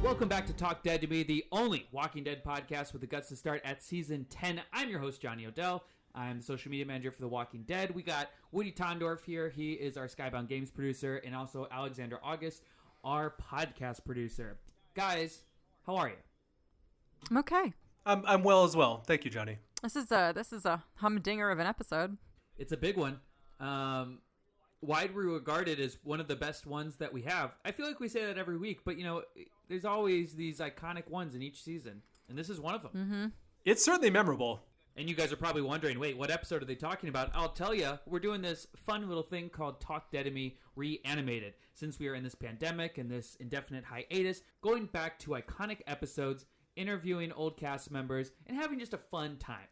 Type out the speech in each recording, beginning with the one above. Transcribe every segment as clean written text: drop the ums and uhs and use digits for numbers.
Welcome back to Talk Dead to Me, the only Walking Dead podcast with the guts to start at season 10. I'm your host, Johnny Odell. I'm the social media manager for The Walking Dead. We got Woody Tondorf here. He is our Skybound Games producer, and also Alexander August, our podcast producer. Guys, how are you? I'm okay. I'm well as well. Thank you, Johnny. This is a humdinger of an episode. It's a big one. Widely regarded as one of the best ones that we have. I feel like we say that every week, but there's always these iconic ones in each season, and this is one of them. Mm-hmm. It's certainly memorable. And you guys are probably wondering, wait, what episode are they talking about? I'll tell you, we're doing this fun little thing called Talk Dead to Me Reanimated. Since we are in this pandemic and this indefinite hiatus, going back to iconic episodes, interviewing old cast members, and having just a fun time.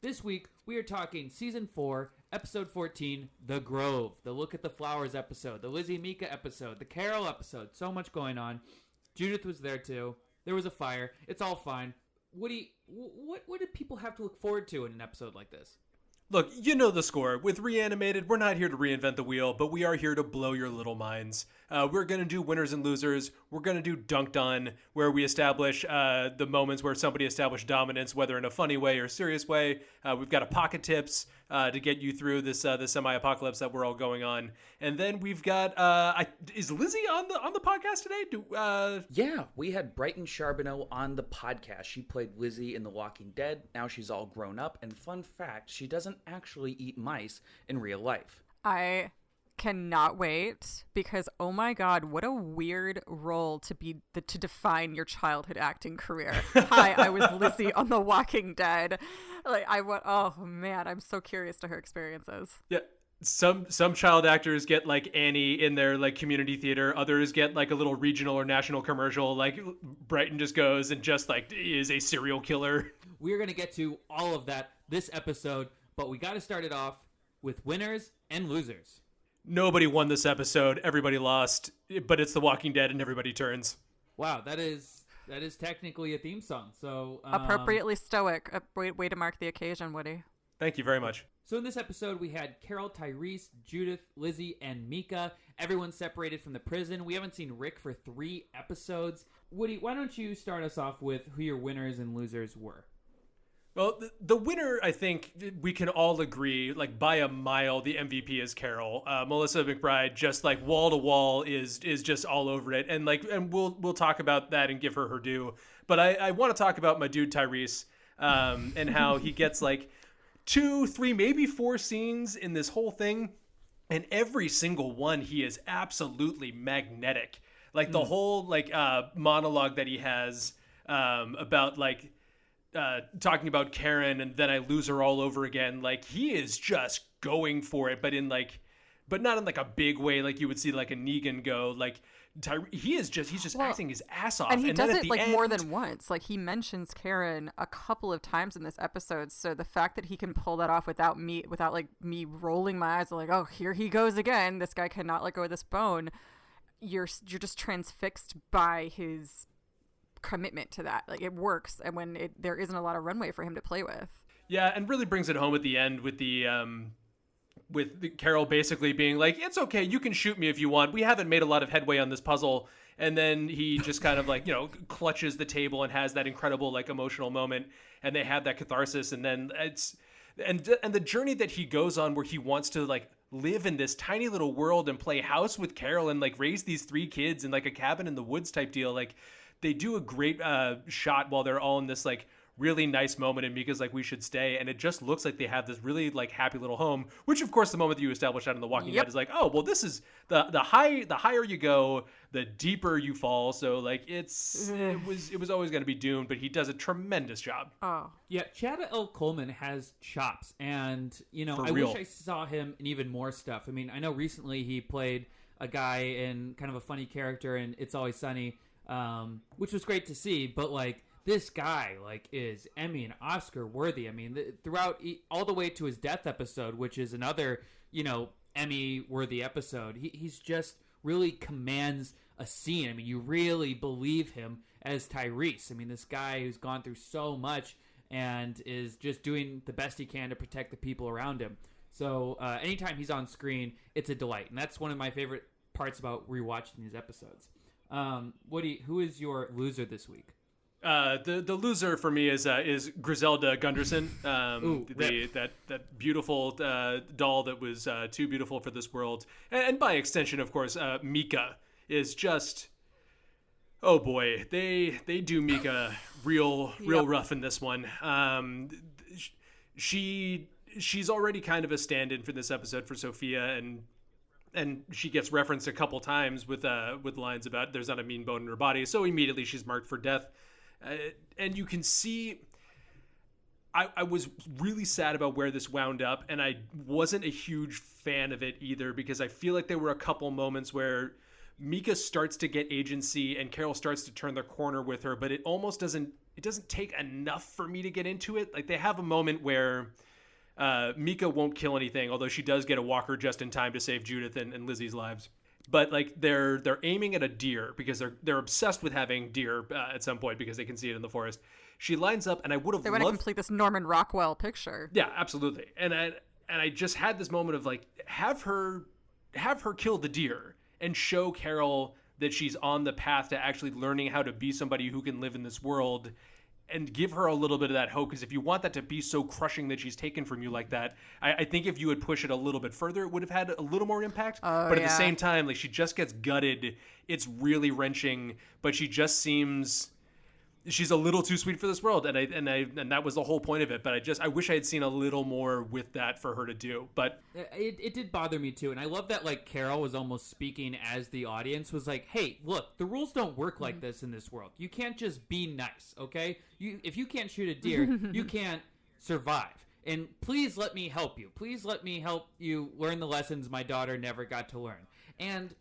This week, we are talking Season 4, Episode 14, The Grove, the Look at the Flowers episode, the Lizzie Mika episode, the Carol episode. So much going on. Judith was there too. There was a fire. It's all fine. Woody, what do people have to look forward to in an episode like this? Look, you know the score. With Reanimated, we're not here to reinvent the wheel, but we are here to blow your little minds. We're going to do winners and losers. We're going to do Dunked On, where we establish the moments where somebody established dominance, whether in a funny way or serious way. We've got a pocket tips to get you through this semi-apocalypse that we're all going on. And then we've got, is Lizzie on the podcast today? Yeah, we had Brighton Sharbino on the podcast. She played Lizzie in The Walking Dead. Now she's all grown up. And fun fact, she doesn't actually eat mice in real life. I cannot wait because, oh my god, what a weird role to define your childhood acting career. Hi, I was Lizzie on The Walking Dead. Oh man, I'm so curious to her experiences. Yeah. Some child actors get like Annie in their like community theater. Others get like a little regional or national commercial. Like Brighton just goes and just like is a serial killer. We're going to get to all of that this episode, but we got to start it off with winners and losers. Nobody won this episode. Everybody lost, but it's The Walking Dead and everybody turns. Wow, that is technically a theme song. So appropriately stoic. Way to mark the occasion, Woody. Thank you very much. So in this episode, we had Carol, Tyrese, Judith, Lizzie, and Mika. Everyone separated from the prison. We haven't seen Rick for 3 episodes. Woody, why don't you start us off with who your winners and losers were? Well, the winner, I think we can all agree, like by a mile, the MVP is Carol. Melissa McBride, just like wall to wall, is just all over it, and we'll talk about that and give her due. But I want to talk about my dude Tyrese, and how he gets like 2, 3, maybe 4 scenes in this whole thing, and every single one he is absolutely magnetic. Like the whole monologue that he has about like. Talking about Karen and then I lose her all over again. Like he is just going for it, but not in like a big way, like you would see like a Negan go. Like he's just acting his ass off, and he does it like end, more than once. Like he mentions Karen a couple of times in this episode. So the fact that he can pull that off without me rolling my eyes, like, oh, here he goes again. This guy cannot let go of this bone. You're just transfixed by his commitment to that. Like it works, and when there isn't a lot of runway for him to play with. Yeah, and really brings it home at the end with the Carol basically being like, it's okay, you can shoot me if you want, we haven't made a lot of headway on this puzzle. And then he just kind of like, clutches the table and has that incredible like emotional moment, and they have that catharsis. And then and the journey that he goes on where he wants to like live in this tiny little world and play house with Carol and like raise these 3 kids in like a cabin in the woods type deal. Like they do a great shot while they're all in this like really nice moment, and Mika's like, we should stay, and it just looks like they have this really like happy little home, which of course the moment that you establish out in The Walking Dead is like, oh well, this is the higher you go, the deeper you fall. So like it was always going to be doomed, but he does a tremendous job. Oh yeah, Chad L. Coleman has chops, and I wish I saw him in even more stuff. I mean, I know recently he played a guy in kind of a funny character in It's Always Sunny, which was great to see, but like this guy like is Emmy and Oscar worthy. I mean, throughout all the way to his death episode, which is another Emmy worthy episode, he's just really commands a scene. I mean, you really believe him as Tyrese. I mean, this guy who's gone through so much and is just doing the best he can to protect the people around him. So anytime he's on screen, it's a delight, and that's one of my favorite parts about rewatching these episodes. Who is your loser this week? The loser for me is Griselda Gunderson. That beautiful doll that was too beautiful for this world, and by extension, of course, Mika is just. Oh boy, they do Mika real rough in this one. She's already kind of a stand-in for this episode for Sophia, and she gets referenced a couple times with lines about there's not a mean bone in her body, so immediately she's marked for death. And you can see, I was really sad about where this wound up, and I wasn't a huge fan of it either, because I feel like there were a couple moments where Mika starts to get agency and Carol starts to turn the corner with her, but it almost doesn't take enough for me to get into it. Like, they have a moment where Mika won't kill anything, although she does get a walker just in time to save Judith and Lizzie's lives. But like they're aiming at a deer because they're obsessed with having deer at some point because they can see it in the forest. She lines up, and I would have. They want to complete this Norman Rockwell picture. Yeah, absolutely. And I just had this moment of like, have her kill the deer and show Carol that she's on the path to actually learning how to be somebody who can live in this world, and give her a little bit of that hope. Because if you want that to be so crushing that she's taken from you like that, I think if you would push it a little bit further, it would have had a little more impact. But at the same time, like, she just gets gutted. It's really wrenching, but she just seems... she's a little too sweet for this world, and that was the whole point of it. But I wish I had seen a little more with that for her to do. But it did bother me too, and I love that like Carol was almost speaking as the audience, was like, "Hey, look, the rules don't work like this in this world. You can't just be nice, okay? If you can't shoot a deer, you can't survive. And please let me help you. Please let me help you learn the lessons my daughter never got to learn." And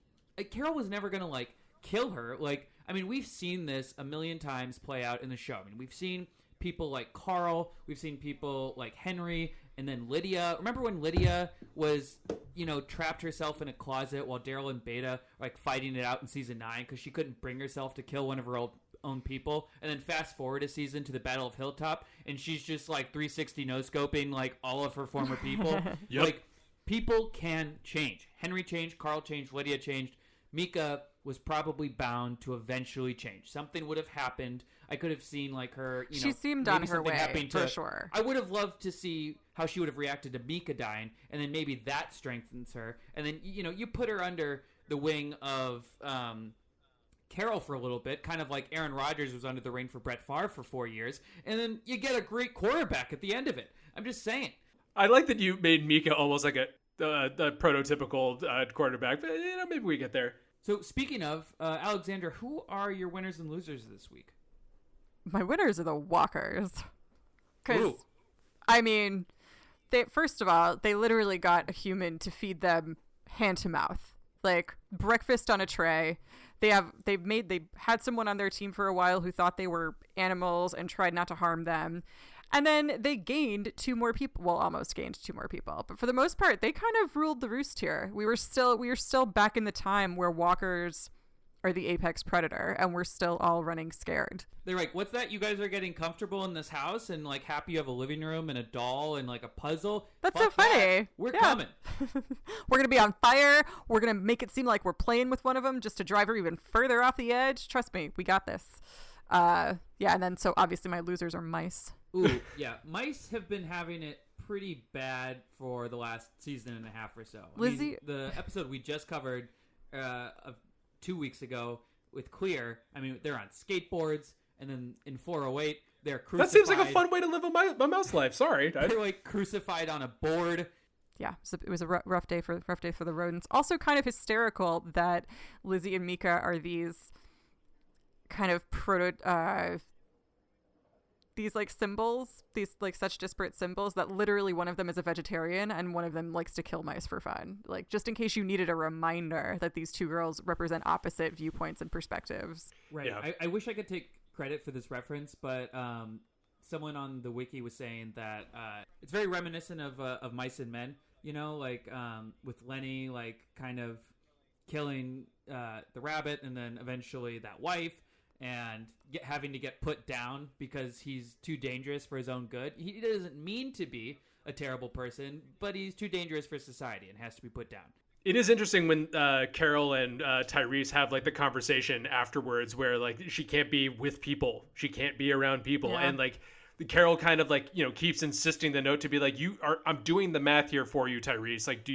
Carol was never gonna like kill her, like. I mean, we've seen this a million times play out in the show. I mean, we've seen people like Carl, we've seen people like Henry, and then Lydia. Remember when Lydia was, trapped herself in a closet while Daryl and Beta were, like, fighting it out in season 9 because she couldn't bring herself to kill one of her own people? And then fast forward a season to the Battle of Hilltop, and she's just, like, 360 no-scoping, like, all of her former people. Yep. Like, people can change. Henry changed, Carl changed, Lydia changed. Mika was probably bound to eventually change. Something would have happened. I could have seen like her, she seemed on her way, for sure. I would have loved to see how she would have reacted to Mika dying, and then maybe that strengthens her. And then, you put her under the wing of Carol for a little bit, kind of like Aaron Rodgers was under the wing for Brett Favre for 4 years, and then you get a great quarterback at the end of it. I'm just saying. I like that you made Mika almost like the prototypical quarterback, but maybe we get there. So speaking of, Alexander, who are your winners and losers this week? My winners are the walkers. Because, first of all, they literally got a human to feed them hand to mouth. Like, breakfast on a tray. They had someone on their team for a while who thought they were animals and tried not to harm them. And then they gained 2 more people. Well, almost gained 2 more people. But for the most part, they kind of ruled the roost here. We were still back in the time where walkers are the apex predator, and we're still all running scared. They're like, what's that? You guys are getting comfortable in this house and like happy you have a living room and a doll and like a puzzle? That's so funny. We're coming. We're going to be on fire. We're going to make it seem like we're playing with one of them just to drive her even further off the edge. Trust me, we got this. And then so obviously my losers are mice. Ooh, yeah. Mice have been having it pretty bad for the last season and a half or so. Lizzie, the episode we just covered 2 weeks ago with Clear, they're on skateboards, and then in 408, they're crucified. That seems like a fun way to live a mouse life. Sorry. They're like crucified on a board. Yeah, so it was a rough day for the rodents. Also kind of hysterical that Lizzie and Mika are these kind of these like symbols, these like such disparate symbols that literally one of them is a vegetarian and one of them likes to kill mice for fun. Like, just in case you needed a reminder that these 2 girls represent opposite viewpoints and perspectives. Right. Yeah. I wish I could take credit for this reference, but someone on the wiki was saying that it's very reminiscent of Mice and Men, with Lenny like kind of killing the rabbit and then eventually that wife, and having to get put down because he's too dangerous for his own good. He doesn't mean to be a terrible person, but he's too dangerous for society and has to be put down. It is interesting when Carol and Tyrese have like the conversation afterwards where like she can't be with people. She can't be around people. Yeah. And like Carol kind of like, you know, keeps insisting the note to be like, I'm doing the math here for you, Tyrese. Like,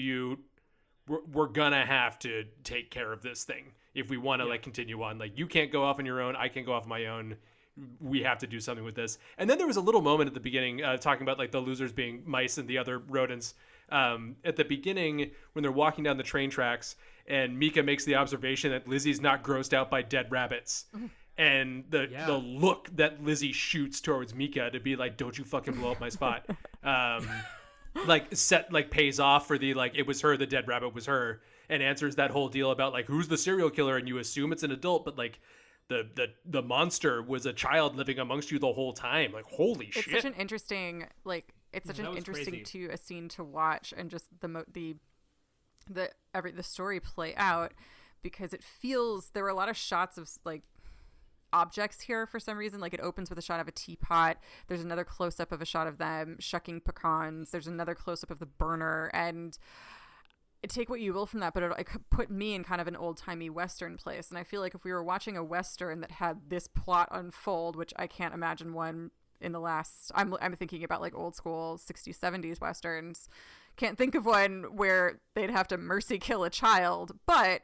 we're gonna have to take care of this thing if we want to like continue on. Like, you can't go off on your own. I can't go off on my own. We have to do something with this. And then there was a little moment at the beginning talking about like the losers being mice and the other rodents. At the beginning when they're walking down the train tracks and Mika makes the observation that Lizzie's not grossed out by dead rabbits. And the look that Lizzie shoots towards Mika to be like, don't you fucking blow up my spot. Pays off for the, like, it was her, the dead rabbit was her, and answers that whole deal about like, who's the serial killer? And you assume it's an adult, but like the monster was a child living amongst you the whole time. Like, holy shit. It's such an interesting, like, it's such an interesting a scene to watch, and just the story play out, because it feels, there were a lot of shots of like objects here for some reason. Like, it opens with a shot of a teapot, there's another close-up of a shot of them shucking pecans, there's another close-up of the burner, and take what you will from that, but it put me in kind of an old-timey Western place. And I feel like if we were watching a Western that had this plot unfold, which I can't imagine one in the last, I'm thinking about like old school 60s 70s Westerns, can't think of one where they'd have to mercy kill a child. But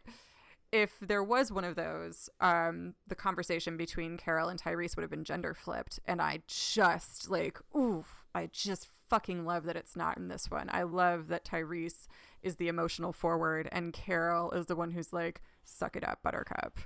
if there was one of those, the conversation between Carol and Tyrese would have been gender flipped. And I just fucking love that it's not in this one. I love that Tyrese is the emotional forward and Carol is the one who's like, suck it up, buttercup,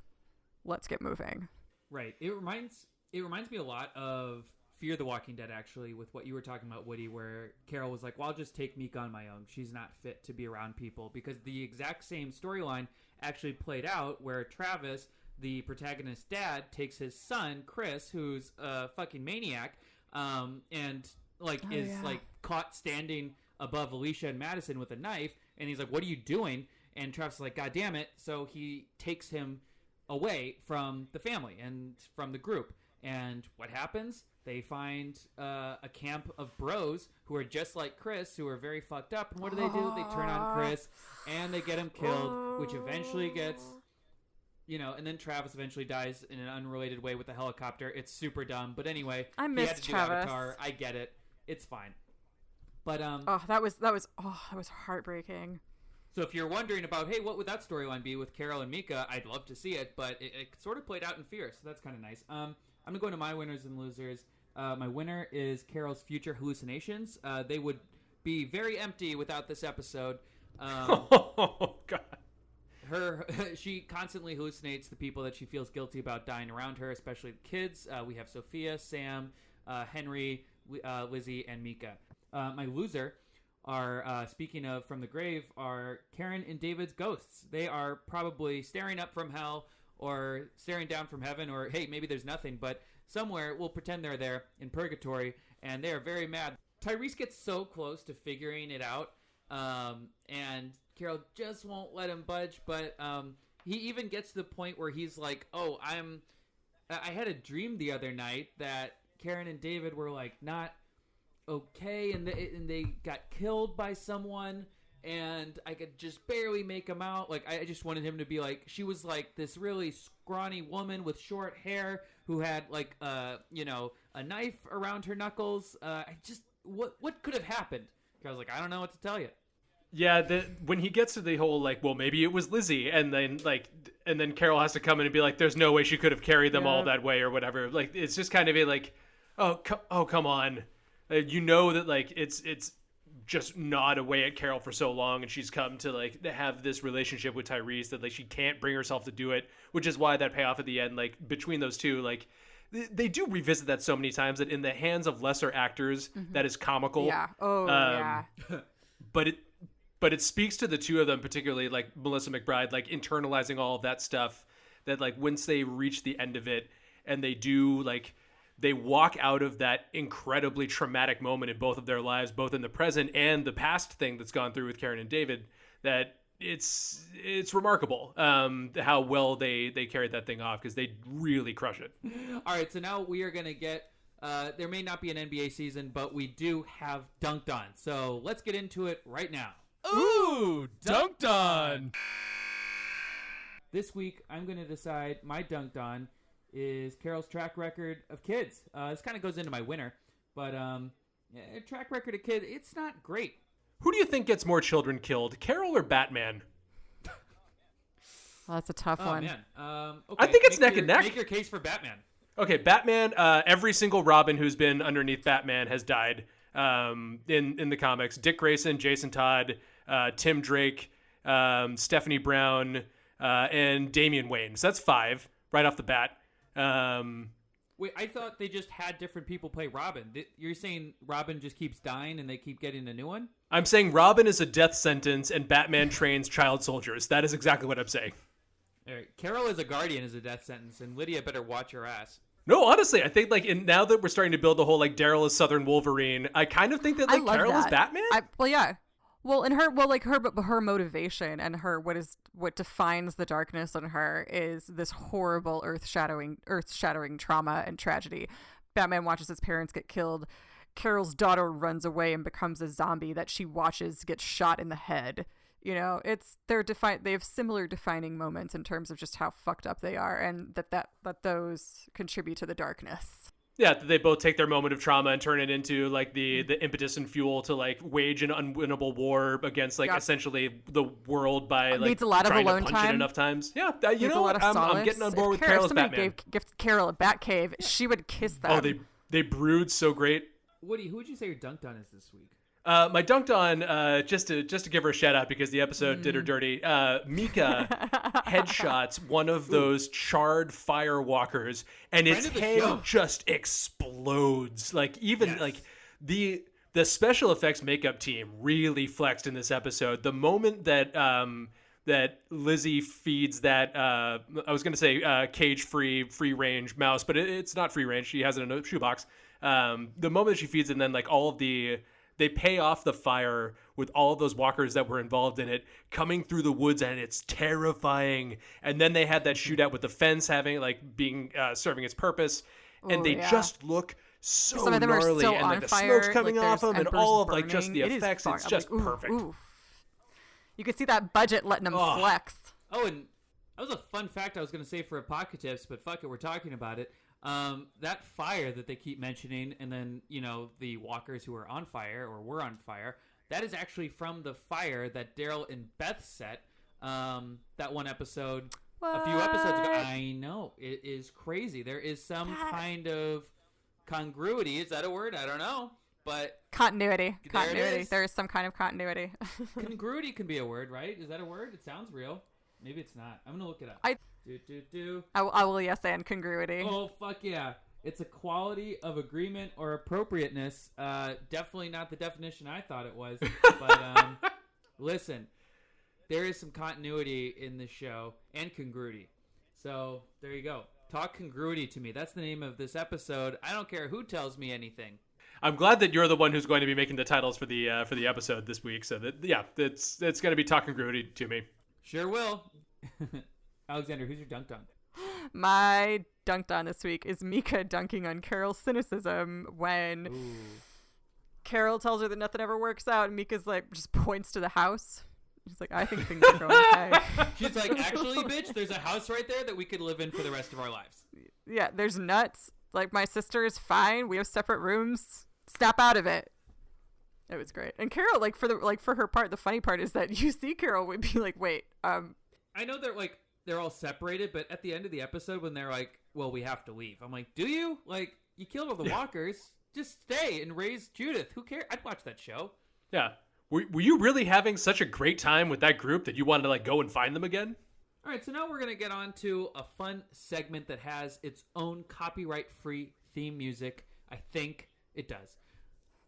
let's get moving. Right. It reminds me a lot of Fear the Walking Dead, actually, with what you were talking about, Woody, where Carol was like, well, I'll just take Mika on my own. She's not fit to be around people. Because the exact same storyline actually played out where Travis, the protagonist's dad, takes his son, Chris, who's a fucking maniac, and like caught standing above Alicia and Madison with a knife, and he's like, what are you doing? And Travis is like, God damn it. So he takes him away from the family and from the group. And what happens? They find a camp of bros who are just like Chris, who are very fucked up. And what do? They turn on Chris, and they get him killed, which eventually gets, and then Travis eventually dies in an unrelated way with a helicopter. It's super dumb. But anyway, I missed Travis. Avatar. I get it. It's fine. But that was heartbreaking. So if you're wondering about, hey, what would that storyline be with Carol and Mika? I'd love to see it, but it sort of played out in Fear, so that's kind of nice. I'm gonna go into my winners and losers. My winner is Carol's future hallucinations. They would be very empty without this episode. Oh God. She constantly hallucinates the people that she feels guilty about dying around her, especially the kids. We have Sophia, Sam, Henry, Lizzie, and Mika. My loser are, speaking of from the grave, are Karen and David's ghosts. They are probably staring up from hell or staring down from heaven, or hey, maybe there's nothing, but somewhere we'll pretend they're there in purgatory, and they are very mad. Tyrese gets so close to figuring it out, and Carol just won't let him budge, but he even gets to the point where he's like, oh, I had a dream the other night that Karen and David were like not okay, and they got killed by someone, and I could just barely make him out. Like, I just wanted him to be like, she was like this really scrawny woman with short hair who had like a knife around her knuckles. What could have happened? I was like, I don't know what to tell you. Yeah, when he gets to the whole like, well, maybe it was Lizzie, and then Carol has to come in and be like, there's no way she could have carried them all that way or whatever. Like, it's just kind of a like, oh come on. That like it's just gnawed away at Carol for so long, and she's come to like have this relationship with Tyrese that like she can't bring herself to do it, which is why that payoff at the end, like between those two, like they do revisit that so many times that in the hands of lesser actors, that is comical. Yeah. Oh yeah. But it speaks to the two of them, particularly like Melissa McBride, like internalizing all of that stuff, that like once they reach the end of it and they do like, they walk out of that incredibly traumatic moment in both of their lives, both in the present and the past thing that's gone through with Karen and David, that it's remarkable how well they carried that thing off, because they really crush it. All right, so now we are going to get, there may not be an NBA season, but we do have Dunked On. So let's get into it right now. Ooh, dunked on. This week, I'm going to decide my dunked on is Carol's track record of kids. This kind of goes into my winner, but track record of kids, it's not great. Who do you think gets more children killed, Carol or Batman? Well, that's a tough one. Man. Okay. I think it's neck and neck. Make your case for Batman. Okay, Batman. Every single Robin who's been underneath Batman has died in the comics. Dick Grayson, Jason Todd, Tim Drake, Stephanie Brown, and Damian Wayne. So that's 5 right off the bat. Wait, I thought they just had different people play Robin. You're saying Robin just keeps dying and they keep getting a new one? I'm saying Robin is a death sentence and Batman trains child soldiers. That is exactly what I'm saying. All right. Carol as a guardian is a death sentence, and Lydia better watch her ass. No, honestly, I think now that we're starting to build the whole Daryl is Southern Wolverine, I kind of think that Carol is Batman. Well, and her motivation and what defines the darkness in her is this horrible earth-shattering trauma and tragedy. Batman watches his parents get killed. Carol's daughter runs away and becomes a zombie that she watches get shot in the head. You know, they have similar defining moments in terms of just how fucked up they are, and that those contribute to the darkness. Yeah, they both take their moment of trauma and turn it into the impetus and fuel to wage an unwinnable war against essentially the world by needs a lot of trying alone to punch time. it enough times. Yeah, I'm getting on board with Carol's Batman. Give Carol a Batcave, she would kiss them. Oh, they brood so great. Woody, who would you say your dunked on is this week? My dunked on, just to give her a shout out because the episode did her dirty. Mika headshots one of those charred fire walkers, and its head just explodes. The special effects makeup team really flexed in this episode. The moment that Lizzie feeds that I was going to say cage-free, free-range mouse, but it's not free-range. She has it in a shoebox. The moment she feeds it, and then all of they pay off the fire with all of those walkers that were involved in it coming through the woods, and it's terrifying. And then they had that shootout with the fence having serving its purpose, and they just look so Some of them gnarly, are still and on the fire, smoke's coming off them, and all of just the effects. It's just perfect. Ooh. You could see that budget letting them flex. Oh, and that was a fun fact I was going to say for Apocalypse, but fuck it, we're talking about it. That fire that they keep mentioning, and then, the walkers who are on fire or were on fire, that is actually from the fire that Daryl and Beth set that one episode a few episodes ago. I know. It is crazy. There is some kind of congruity. Is that a word? I don't know. But continuity. There is some kind of continuity. Congruity can be a word, right? Is that a word? It sounds real. Maybe it's not. I'm going to look it up. I will yes and congruity. Oh, fuck yeah. It's a quality of agreement or appropriateness. Definitely not the definition I thought it was. But listen, there is some continuity in this show and congruity. So there you go. Talk congruity to me. That's the name of this episode. I don't care who tells me anything. I'm glad that you're the one who's going to be making the titles for the episode this week. So it's going to be talk congruity to me. Sure will. Alexander, who's your dunked on? My dunked on this week is Mika dunking on Carol's cynicism when Carol tells her that nothing ever works out, and Mika's just points to the house. She's like, I think things are going okay. She's like, actually, bitch, there's a house right there that we could live in for the rest of our lives. Yeah, there's nuts. My sister is fine. We have separate rooms. Snap out of it. It was great. And Carol, for her part, the funny part is that you see Carol would be like, wait, I know they're all separated, but at the end of the episode when they're like, well, we have to leave. I'm like, do you? You killed all the walkers. Just stay and raise Judith. Who cares? I'd watch that show. Yeah. Were you really having such a great time with that group that you wanted to go and find them again? All right, so now we're going to get on to a fun segment that has its own copyright-free theme music. I think it does.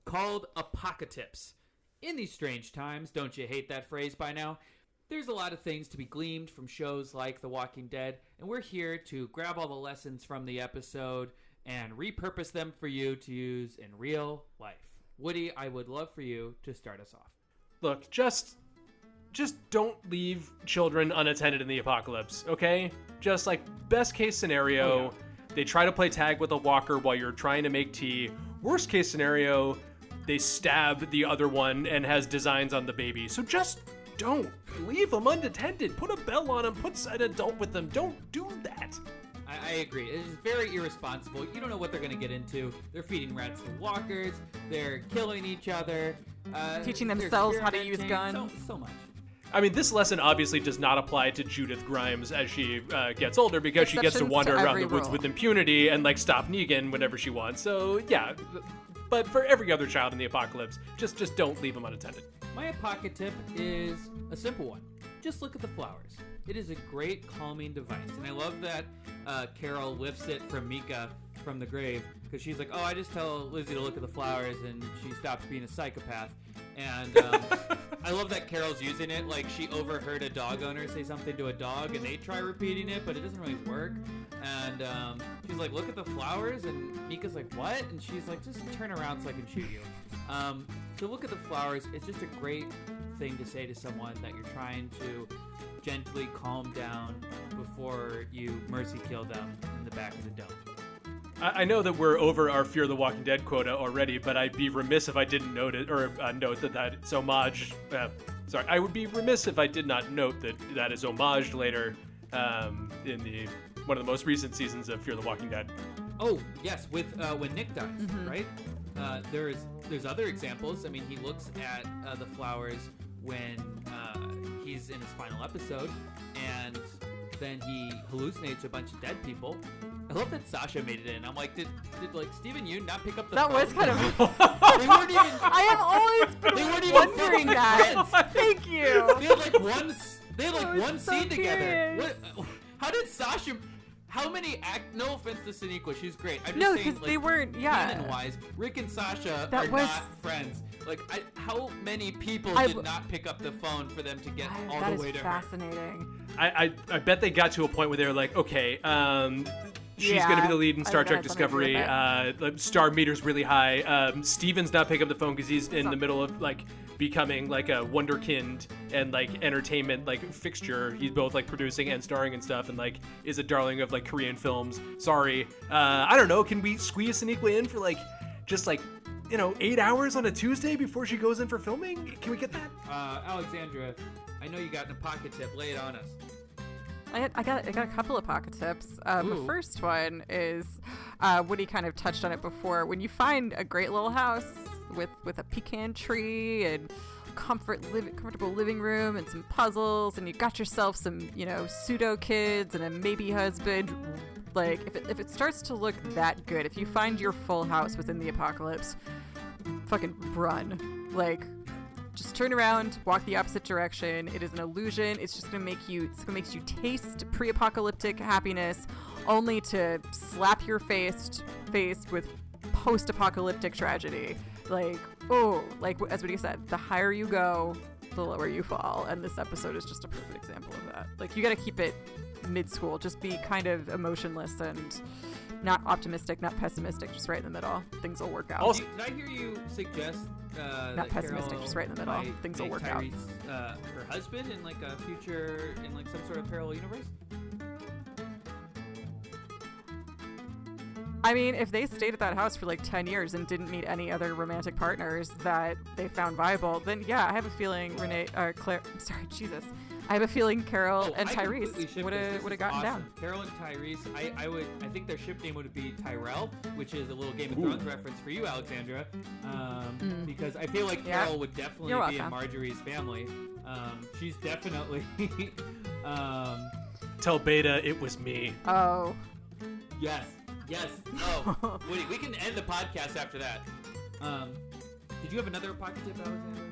Called Apocalypse. In these strange times, don't you hate that phrase by now? There's a lot of things to be gleaned from shows like The Walking Dead, and we're here to grab all the lessons from the episode and repurpose them for you to use in real life. Woody, I would love for you to start us off. Look, just don't leave children unattended in the apocalypse, okay? Just best case scenario, they try to play tag with a walker while you're trying to make tea. Worst case scenario, they stab the other one and has designs on the baby. So just don't leave them unattended. Put a bell on them. Put an adult with them. Don't do that. I agree. It is very irresponsible. You don't know what they're going to get into. They're feeding rats to walkers. They're killing each other. Teaching themselves how to use guns. So much. I mean, this lesson obviously does not apply to Judith Grimes as she gets older, because she gets to wander around the woods with impunity and like stop Negan whenever she wants. So yeah, but for every other child in the apocalypse, just don't leave them unattended. My pocket tip is a simple one. Just look at the flowers. It is a great calming device, and I love that Carol lifts it from Mika from the grave, because she's like, oh, I just tell Lizzie to look at the flowers, and she stops being a psychopath. And I love that Carol's using it. Like, she overheard a dog owner say something to a dog, and they try repeating it, but it doesn't really work. And she's like, look at the flowers, and Mika's like, what? And she's like, just turn around so I can shoot you. So look at the flowers. It's just a great thing to say to someone that you're trying to gently calm down before you mercy kill them in the back of the dome. I know that we're over our Fear the Walking Dead quota already, but I'd be remiss if I didn't note it, or note that it's homage. I would be remiss if I did not note that is homaged later in one of the most recent seasons of Fear the Walking Dead. Oh yes, with when Nick dies, right? There's other examples. I mean, he looks at the flowers when he's in his final episode, and then he hallucinates a bunch of dead people. I love that Sasha made it in. I'm like, did like Stephen Yoon not pick up the phone? That was kind of. They weren't even. I have always been wondering that. Thank you. They had like one. They had like one so scene together. curious. How did Sasha? How many No offense to Sonequa, she's great. I'm just No, saying, because like, they weren't. Yeah. canon-wise, Rick and Sasha That are was- not friends. Like, how many people did not pick up the phone for them to get all That the way is to her? fascinating. I bet they got to a point where they were like, okay, she's Yeah, going to be the lead in I Star think Trek that had something to do Discovery. Star meter's really high. Steven's not picking up the phone because he's in the middle of like becoming like a wonderkind and like entertainment like fixture. He's both like producing and starring and stuff, and like is a darling of like Korean films. Sorry, I don't know. Can we squeeze Sonequa in for like just like 8 hours on a Tuesday before she goes in for filming? Can we get that? Alexandra, I know you got in a pocket tip. Lay it on us. I got a couple of pocket tips. The first one is Woody kind of touched on it before. When you find a great little house with a pecan tree and comfortable living room and some puzzles, and you got yourself some pseudo kids and a maybe husband. Like if it starts to look that good, if you find your full house within the apocalypse, fucking run. Like, just turn around, walk the opposite direction. It is an illusion. It's just gonna make you taste pre-apocalyptic happiness, only to slap your face with post-apocalyptic tragedy. Like, as what he said, the higher you go, the lower you fall. And this episode is just a perfect example of that. Like, you gotta keep it mid-school. Just be kind of emotionless and not optimistic, not pessimistic, just right in the middle. Things will work out. Also, did I hear you suggest not pessimistic, Carol just right in the middle. Things will work Tyrese, out. Her husband in like a future, in like some sort of parallel universe? I mean, if they stayed at that house for like 10 years and didn't meet any other romantic partners that they found viable, then yeah, I have a feeling I have a feeling Carol and Tyrese would have gotten down. Carol and Tyrese, I think their ship name would be Tyrell, which is a little Game of Thrones reference for you, Alexandra, because I feel like Carol would definitely be in Marjorie's family. She's definitely. Tell Beta it was me. Oh. Yes. Oh, Woody, we can end the podcast after that. Did you have another pocket tip, Alexandra?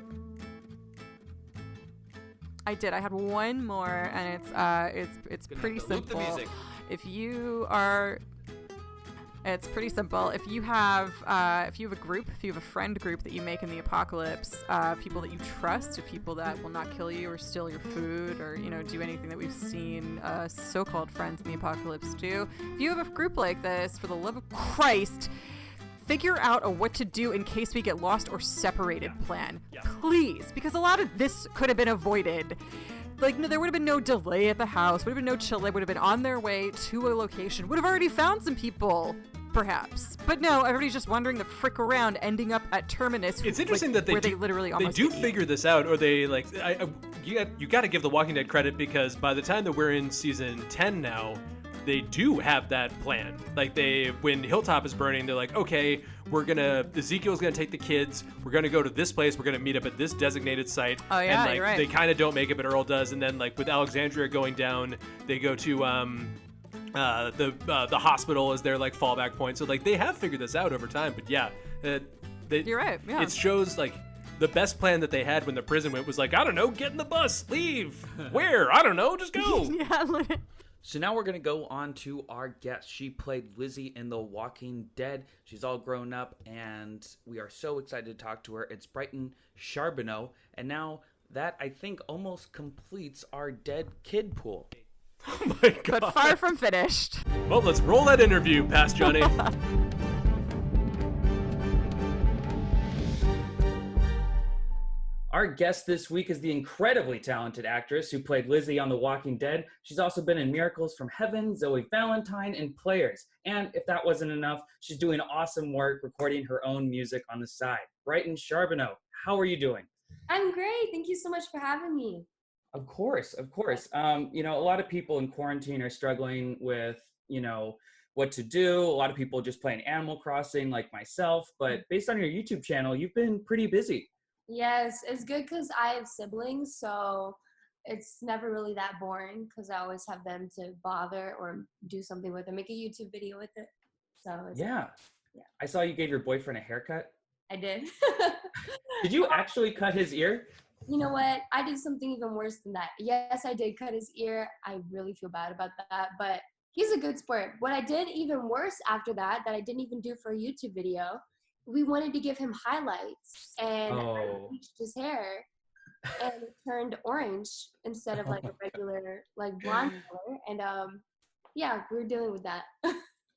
I did. I had one more, and it's pretty simple. Loop the music. It's pretty simple. If you have a group, if you have a friend group that you make in the apocalypse, people that you trust, people that will not kill you or steal your food or do anything that we've seen so-called friends in the apocalypse do. If you have a group like this, for the love of Christ, figure out a what to do in case we get lost or separated plan. Yeah. Please, because a lot of this could have been avoided. Like, no, there would have been no delay at the house, would have been no chill, they would have been on their way to a location, would have already found some people. Perhaps. But no, everybody's just wandering the frick around, ending up at Terminus. It's interesting that they do figure this out, or they like. You got to give The Walking Dead credit, because by the time that we're in season 10 now, they do have that plan. Like when Hilltop is burning, they're like, okay, Ezekiel's gonna take the kids. We're gonna go to this place. We're gonna meet up at this designated site. Oh yeah, and like you're right. They kind of don't make it, but Earl does. And then like with Alexandria going down, they go to the hospital as their like fallback point. So like they have figured this out over time. But yeah, you're right. Yeah, it shows like the best plan that they had when the prison went was like, I don't know, get in the bus, leave. Where? I don't know, just go. Yeah. So now we're going to go on to our guest. She played Lizzie in The Walking Dead. She's all grown up, and we are so excited to talk to her. It's Brighton Sharbino, and now that, I think, almost completes our dead kid pool. Oh my God. But far from finished. Well, let's roll that interview, Past Johnny. Our guest this week is the incredibly talented actress who played Lizzie on The Walking Dead. She's also been in Miracles from Heaven, Zoe Valentine, and Players. And if that wasn't enough, she's doing awesome work recording her own music on the side. Brighton Sharbino, how are you doing? I'm great. Thank you so much for having me. Of course, of course. A lot of people in quarantine are struggling with, what to do. A lot of people just playing Animal Crossing like myself. But based on your YouTube channel, you've been pretty busy. Yes, it's good because I have siblings, so it's never really that boring because I always have them to bother or do something with it, make a YouTube video with it. So yeah. I saw you gave your boyfriend a haircut. I did. Did you actually cut his ear? You know what? I did something even worse than that. Yes, I did cut his ear. I really feel bad about that, but he's a good sport. What I did even worse after that I didn't even do for a YouTube video, we wanted to give him highlights, and I bleached his hair, and it turned orange instead of like a regular like blonde color. And we're dealing with that.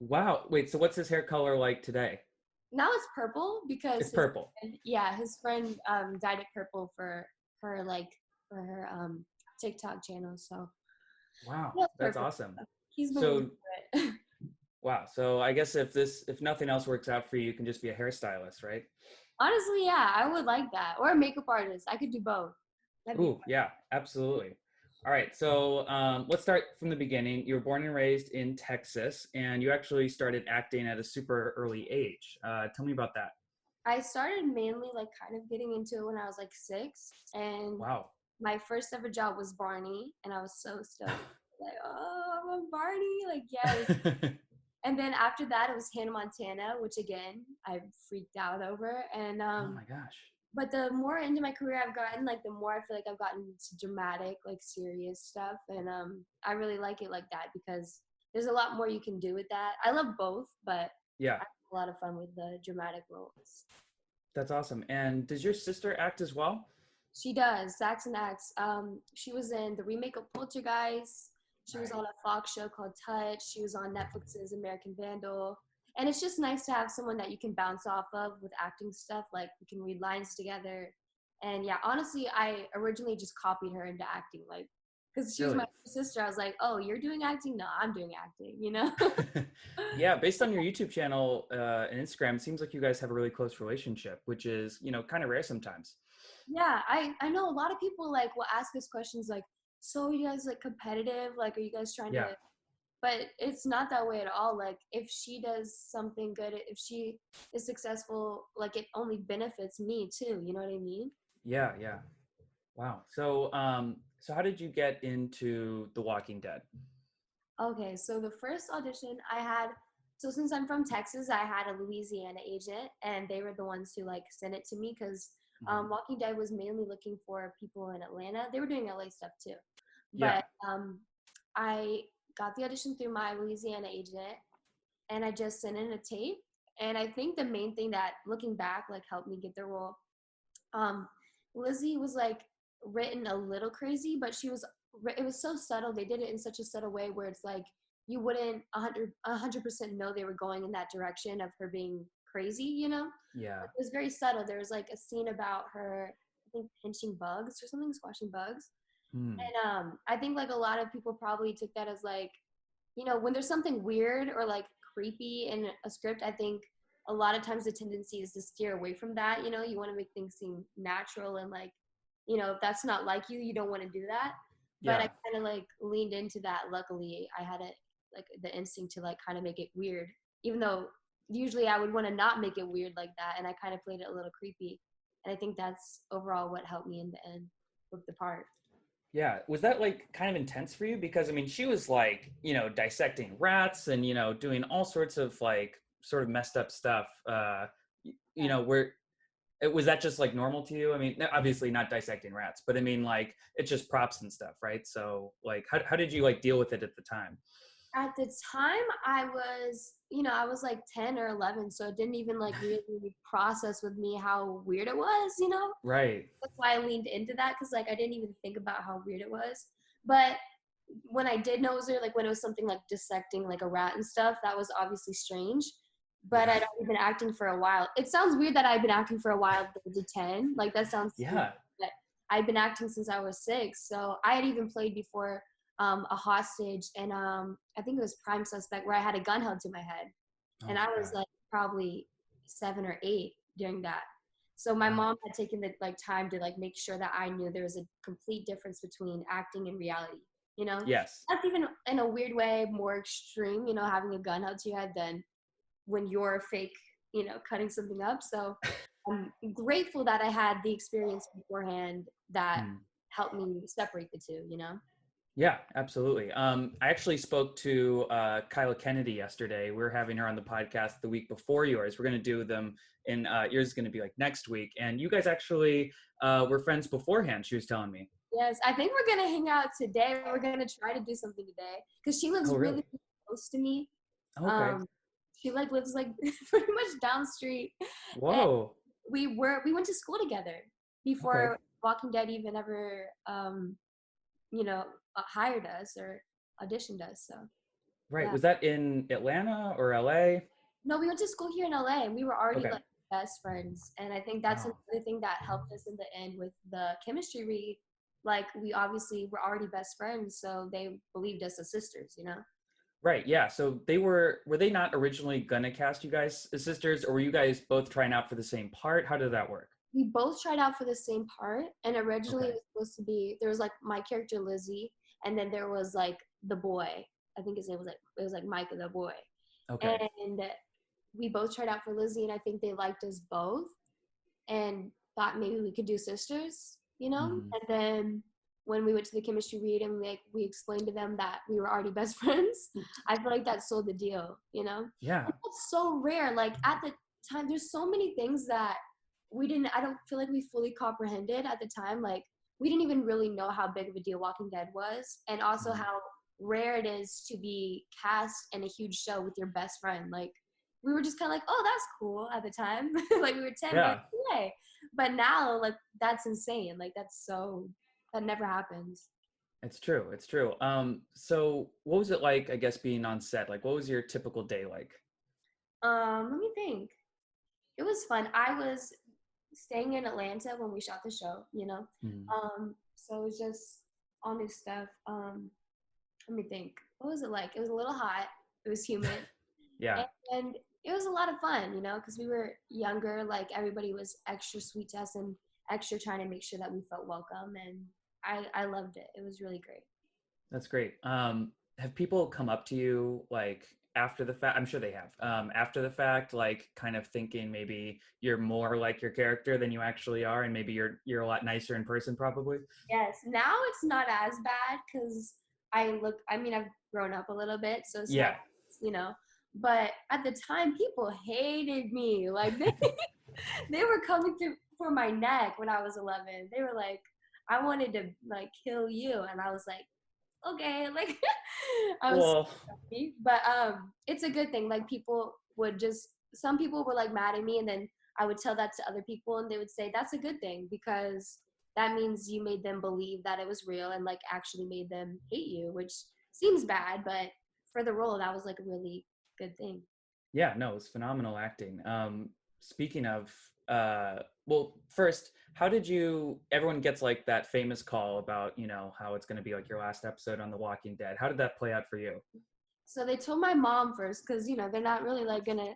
Wow. Wait, so what's his hair color like today? Now it's purple because it's purple. His friend dyed it purple for her TikTok channel. So wow, that's awesome. He's moving for it. Wow. So I guess if nothing else works out for you, you can just be a hairstylist, right? Honestly, yeah, I would like that. Or a makeup artist. I could do both. Ooh, yeah, absolutely. All right. So let's start from the beginning. You were born and raised in Texas, and you actually started acting at a super early age. Tell me about that. I started mainly like kind of getting into it when I was like 6. And wow. My first ever job was Barney, and I was so stoked. Like, oh, I'm a Barney. Like, yes. And then after that, it was Hannah Montana, which again, I freaked out over. And oh my gosh. But the more into my career I've gotten, like the more I feel like I've gotten into dramatic, like serious stuff. And I really like it like that because there's a lot more you can do with that. I love both, but yeah, I have a lot of fun with the dramatic roles. That's awesome. And does your sister act as well? She does. Saxon acts. She was in the remake of Poltergeist. She was on a Fox show called Touch. She was on Netflix's American Vandal. And it's just nice to have someone that you can bounce off of with acting stuff. Like, we can read lines together. And yeah, honestly, I originally just copied her into acting. Like, because she was my sister. I was like, oh, you're doing acting? No, I'm doing acting, you know? Yeah, based on your YouTube channel and Instagram, it seems like you guys have a really close relationship, which is, kind of rare sometimes. Yeah, I know a lot of people, like, will ask us questions like, so are you guys like competitive? Like, are you guys trying to, but it's not that way at all. Like, if she does something good, if she is successful, like, it only benefits me too. You know what I mean? Yeah. Wow. So, so how did you get into The Walking Dead? Okay. So the first audition I had, so since I'm from Texas, I had a Louisiana agent, and they were the ones who like sent it to me because Walking Dead was mainly looking for people in Atlanta. They were doing LA stuff too. But I got the audition through my Louisiana agent, and I just sent in a tape. And I think the main thing that, looking back, like helped me get the role, Lizzie was like written a little crazy, but it was so subtle. They did it in such a subtle way where it's like you wouldn't 100% know they were going in that direction of her being crazy, you know? Yeah. It was very subtle. There was like a scene about her, I think, pinching bugs or something, squashing bugs. And I think like a lot of people probably took that as like, when there's something weird or like creepy in a script, I think a lot of times the tendency is to steer away from that. You know, you want to make things seem natural and like, you know, if that's not like you don't want to do that. But I kind of like leaned into that. Luckily, I had the instinct to like kind of make it weird, even though usually I would want to not make it weird like that. And I kind of played it a little creepy. And I think that's overall what helped me in the end with the part. Yeah. Was that like kind of intense for you? Because I mean, she was like, you know, dissecting rats and, you know, doing all sorts of like sort of messed up stuff. You know, was that just like normal to you? I mean, obviously not dissecting rats, but I mean, like it's just props and stuff, right? So like, how did you like deal with it at the time? At the time, I was like 10 or 11, so it didn't even like really process with me how weird it was, you know? Right. That's why I leaned into that, because like I didn't even think about how weird it was. But when I did know it was there, like when it was something like dissecting like a rat and stuff, that was obviously strange. But I'd already been acting for a while. It sounds weird that I've been acting for a while at the age of 10. Like that sounds weird, but I've been acting since I was 6. So I had even played before a hostage, and I think it was Prime Suspect, where I had a gun held to my head, and I was like probably 7 or 8 during that. So my mom had taken the like time to like make sure that I knew there was a complete difference between acting and reality. You know? Yes. That's even in a weird way more extreme. You know, having a gun held to your head than when you're fake. You know, cutting something up. So I'm grateful that I had the experience beforehand that helped me separate the two. You know? Yeah, absolutely. I actually spoke to Kyla Kennedy yesterday. We were having her on the podcast the week before yours. We're going to do them in yours is going to be like next week. And you guys actually were friends beforehand, she was telling me. Yes, I think we're going to hang out today. We're going to try to do something today because she lives really close to me. Okay. She like lives like pretty much down the street. Whoa. And we went to school together before Walking Dead even ever you know, hired us or auditioned us. So right. Was that in Atlanta or LA? No, we went to school here in LA, and we were already like best friends. And I think that's another thing that helped us in the end with the chemistry read. Like we obviously were already best friends, so they believed us as sisters, you know? Right. Yeah. So were they not originally gonna cast you guys as sisters, or were you guys both trying out for the same part? How did that work? We both tried out for the same part, and originally it was supposed to be, there was like my character Lizzie, and then there was like the boy. I think his name was like Micah the boy. Okay. And we both tried out for Lizzie, and I think they liked us both and thought maybe we could do sisters, you know? And then when we went to the chemistry read and we explained to them that we were already best friends, I feel like that sold the deal, you know? Yeah. It's so rare. Like at the time, there's so many things that I don't feel like we fully comprehended at the time. Like we didn't even really know how big of a deal Walking Dead was, and also how rare it is to be cast in a huge show with your best friend. Like we were just kind of like, oh, that's cool at the time. Like we were 10, but now like that's insane. Like that never happens. It's true. It's true. So what was it like, I guess, being on set? Like what was your typical day like? Let me think. It was fun. I was staying in Atlanta when we shot the show, you know? So it was just all new stuff. Let me think. What was it like? It was a little hot. It was humid. And it was a lot of fun, you know, because we were younger. Like everybody was extra sweet to us and extra trying to make sure that we felt welcome. And I loved it. It was really great. That's great. Have people come up to you like after the fact? I'm sure they have. After the fact, like kind of thinking maybe you're more like your character than you actually are, and maybe you're a lot nicer in person, probably. Yes. Now it's not as bad because I've grown up a little bit, so it's not, you know. But at the time, people hated me. Like they were coming through for my neck when I was 11. They were like, I wanted to like kill you, and I was like, okay, like I was happy. But it's a good thing. Like some people were like mad at me, and then I would tell that to other people, and they would say that's a good thing because that means you made them believe that it was real and like actually made them hate you, which seems bad, but for the role that was like a really good thing. Yeah, no, it was phenomenal acting. Speaking of well, first, how did everyone gets like that famous call about, you know, how it's going to be like your last episode on The Walking Dead. How did that play out for you? So they told my mom first, because, you know, they're not really like gonna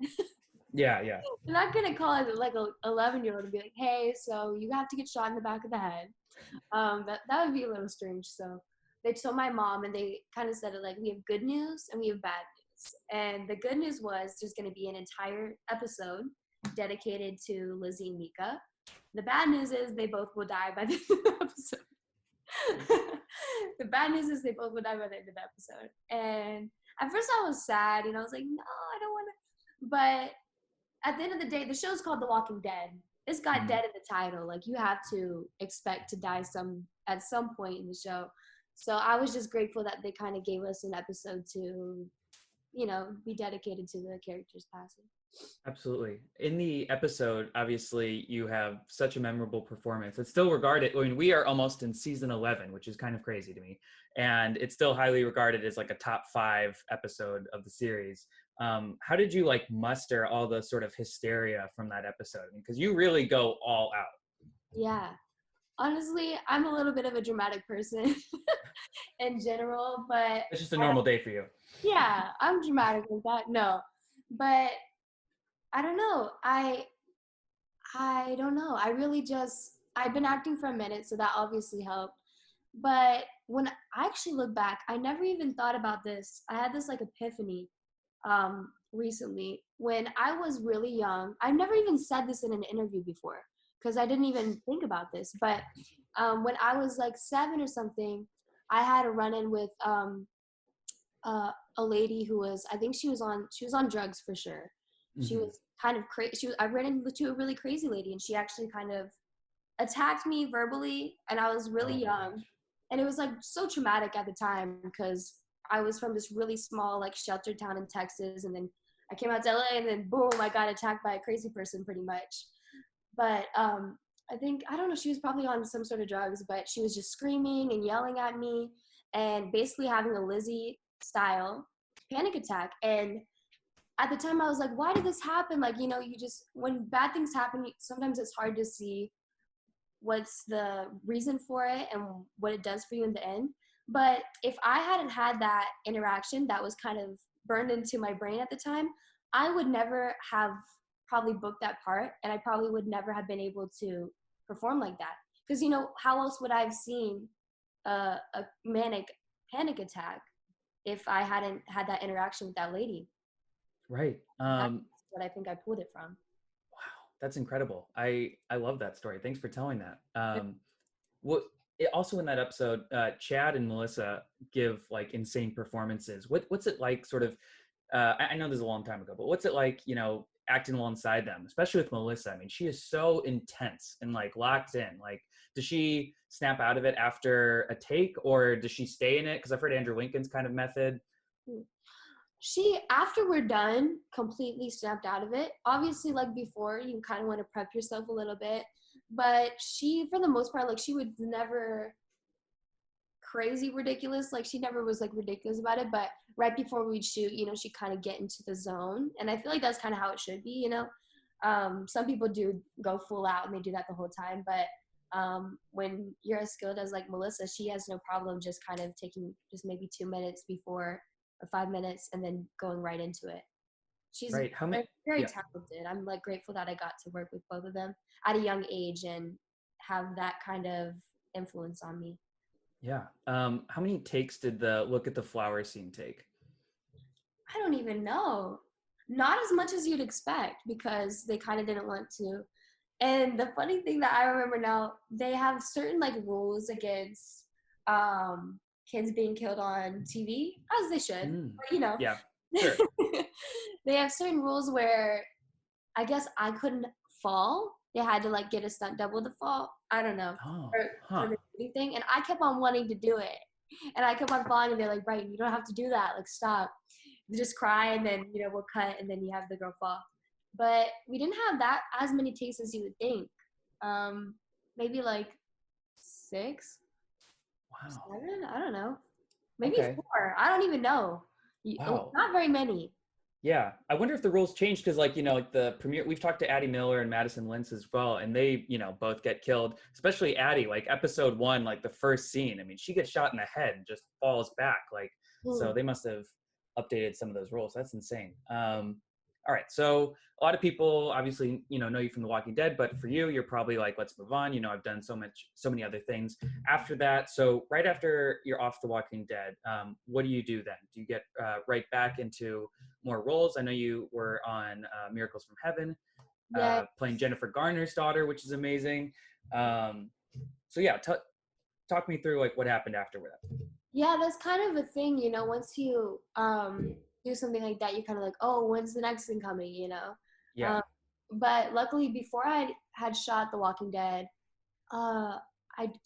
Yeah. they're not gonna call it like a 11-year-old and be like, hey, so you have to get shot in the back of the head. That would be a little strange. So they told my mom, and they kind of said it like, we have good news and we have bad news. And the good news was there's going to be an entire episode dedicated to Lizzie and Mika. The bad news is they both will die by the end of the episode. The bad news is they both will die by the end of the episode. And at first I was sad, you know, I was like, no, I don't want to. But at the end of the day, the show's called The Walking Dead. It's got dead in the title. Like, you have to expect to die at some point in the show. So I was just grateful that they kind of gave us an episode to, you know, be dedicated to the characters passing. Absolutely. In the episode, obviously, you have such a memorable performance. It's still regarded, I mean, we are almost in season 11, which is kind of crazy to me. And it's still highly regarded as like a top 5 episode of the series. How did you like muster all the sort of hysteria from that episode? Because you really go all out. Yeah. Honestly, I'm a little bit of a dramatic person in general, but It's just a normal day for you. Yeah, I'm dramatic like that. No, but I don't know. I don't know. I really just, I've been acting for a minute, so that obviously helped. But when I actually look back, I never even thought about this. I had this like epiphany recently when I was really young. I've never even said this in an interview before because I didn't even think about this. But when I was like 7 or something, I had a run-in with a lady who was, I think she was on drugs for sure. Mm-hmm. She was kind of crazy. I ran into a really crazy lady, and she actually kind of attacked me verbally, and I was really young. Gosh. And it was like so traumatic at the time because I was from this really small, like sheltered town in Texas. And then I came out to LA, and then boom, I got attacked by a crazy person pretty much. But I think, I don't know, she was probably on some sort of drugs, but she was just screaming and yelling at me and basically having a Lizzie style panic attack. And at the time I was like, why did this happen? Like, you know, you just, when bad things happen, sometimes it's hard to see what's the reason for it and what it does for you in the end. But if I hadn't had that interaction that was kind of burned into my brain at the time, I would never have probably booked that part, and I probably would never have been able to perform like that. Because, you know, how else would I have seen a manic panic attack if I hadn't had that interaction with that lady? Right. That's what I think I pulled it from. Wow, that's incredible. I love that story. Thanks for telling that. Also in that episode, Chad and Melissa give like insane performances. What's it like sort of, I know this is a long time ago, but what's it like, you know, acting alongside them, especially with Melissa? I mean, she is so intense and like locked in. Like, does she snap out of it after a take, or does she stay in it? Because I've heard Andrew Lincoln's kind of method. She, after we're done, completely snapped out of it. Obviously, like before, you kind of want to prep yourself a little bit. But she, for the most part, like she was never crazy ridiculous. Like she never was like ridiculous about it. But right before we'd shoot, you know, she'd kind of get into the zone. And I feel like that's kind of how it should be, you know. Some people do go full out and they do that the whole time. But when you're as skilled as like Melissa, she has no problem just kind of taking just maybe 2 minutes before or 5 minutes and then going right into it. She's right. Very talented. I'm like grateful that I got to work with both of them at a young age and have that kind of influence on me. Yeah. How many takes did the look at the flower scene take? I don't even know. Not as much as you'd expect because they kind of didn't want to. And the funny thing that I remember now, they have certain like rules against kids being killed on TV, as they should. But, you know. Yeah. Sure. They have certain rules where I guess I couldn't fall. They had to like get a stunt double to fall. I don't know. For the thing. And I kept on wanting to do it. And I kept on falling, and they're like, Brighton, you don't have to do that. Like, stop. You just cry, and then, you know, we'll cut, and then you have the girl fall. But we didn't have that as many takes as you would think. Maybe like 6. Wow. 7? I don't know. Maybe 4. I don't even know. Wow. Not very many. Yeah. I wonder if the rules changed because, like, you know, like the premiere, we've talked to Addie Miller and Madison Lintz as well, and they, you know, both get killed, especially Addie, like episode 1, like the first scene. I mean, she gets shot in the head and just falls back. Like, so they must have updated some of those roles. That's insane. All right, so a lot of people obviously, know you from The Walking Dead, but for you, you're probably like, let's move on. I've done so many other things after that. So right after you're off The Walking Dead, what do you do then? Do you get right back into more roles? I know you were on Miracles from Heaven, playing Jennifer Garner's daughter, which is amazing. So yeah, talk me through like what happened after that. Yeah, that's kind of a thing, once you do something like that, you're kind of like, oh, when's the next thing coming, Yeah. But luckily, before I had shot The Walking Dead, I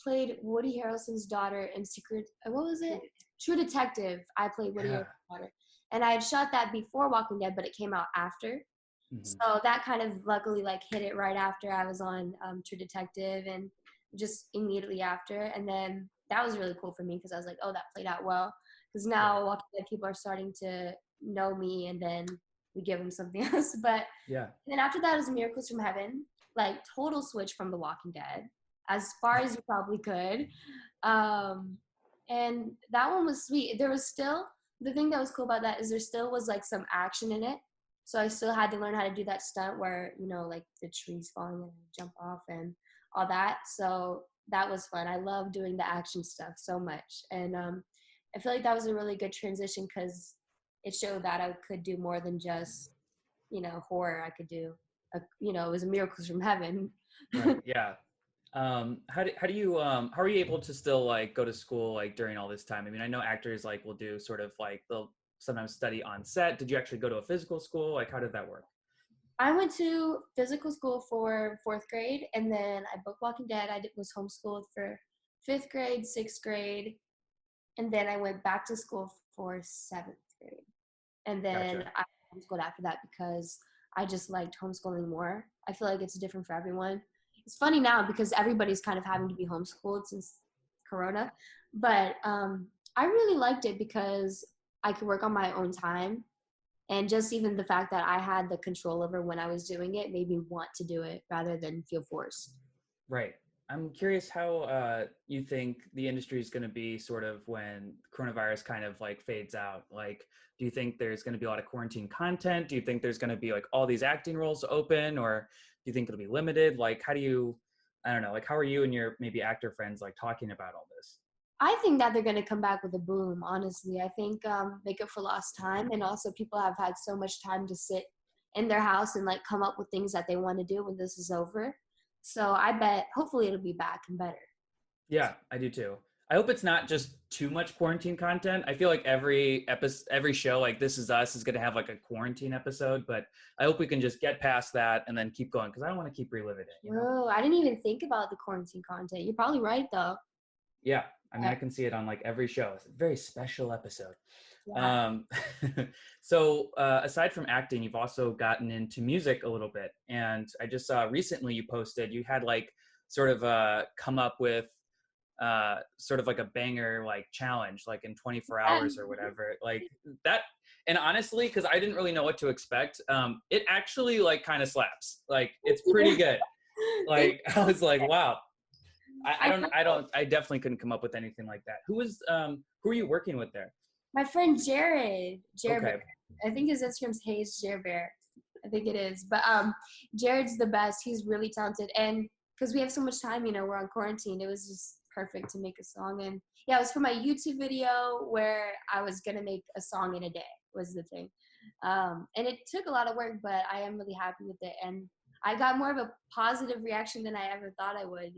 played Woody Harrelson's daughter in what was it? True Detective. I played Woody Harrelson's daughter. And I had shot that before Walking Dead, but it came out after. Mm-hmm. So that kind of luckily like hit it right after I was on True Detective, and just immediately after. And then that was really cool for me because I was like, oh, that played out well. Because now Walking Dead people are starting to know me, and then we give them something else. But and then after that was Miracles from Heaven, like total switch from The Walking Dead, as far as you probably could. And that one was sweet. There was still, the thing that was cool about that is there still was like some action in it. So I still had to learn how to do that stunt where, like the trees falling and jump off and all that. So that was fun. I love doing the action stuff so much. And I feel like that was a really good transition because it showed that I could do more than just, horror. I could do, it was Miracles from Heaven. Right. Yeah. How are you able to still like go to school like during all this time? I mean, I know actors like will do sort of like they'll sometimes study on set. Did you actually go to a physical school? Like, how did that work? I went to physical school for 4th grade, and then I booked Walking Dead. I was homeschooled for 5th grade, 6th grade, and then I went back to school for 7th grade. And then I homeschooled after that because I just liked homeschooling more. I feel like it's different for everyone. It's funny now because everybody's kind of having to be homeschooled since Corona, but I really liked it because I could work on my own time. And just even the fact that I had the control over when I was doing it made me want to do it rather than feel forced. Right. I'm curious how you think the industry is going to be sort of when coronavirus kind of like fades out. Like, do you think there's going to be a lot of quarantine content? Do you think there's going to be like all these acting roles open, or do you think it'll be limited? Like, I don't know, like how are you and your maybe actor friends like talking about all this? I think that they're going to come back with a boom, honestly. I think make up for lost time. And also people have had so much time to sit in their house and like come up with things that they want to do when this is over. So I bet hopefully it'll be back and better. Yeah, I do too. I hope it's not just too much quarantine content. I feel like every show like This Is Us is going to have like a quarantine episode, but I hope we can just get past that and then keep going because I don't want to keep reliving it. Oh, I didn't even think about the quarantine content. You're probably right though. Yeah. I mean, I can see it on like every show. It's a very special episode. Yeah. So aside from acting, you've also gotten into music a little bit. And I just saw recently you posted, you had like sort of come up with sort of like a banger like challenge, like in 24 hours or whatever, like that. And honestly, because I didn't really know what to expect, it actually like kind of slaps. Like it's pretty good. Like I was like, wow. I definitely couldn't come up with anything like that. Who are you working with there? My friend Jared. Okay. Bear. I think his Instagram's Hayes Jared Bear. I think it is. But Jared's the best. He's really talented. And because we have so much time, we're on quarantine, it was just perfect to make a song. And yeah, it was for my YouTube video where I was going to make a song in a day was the thing. And it took a lot of work, but I am really happy with it. And I got more of a positive reaction than I ever thought I would,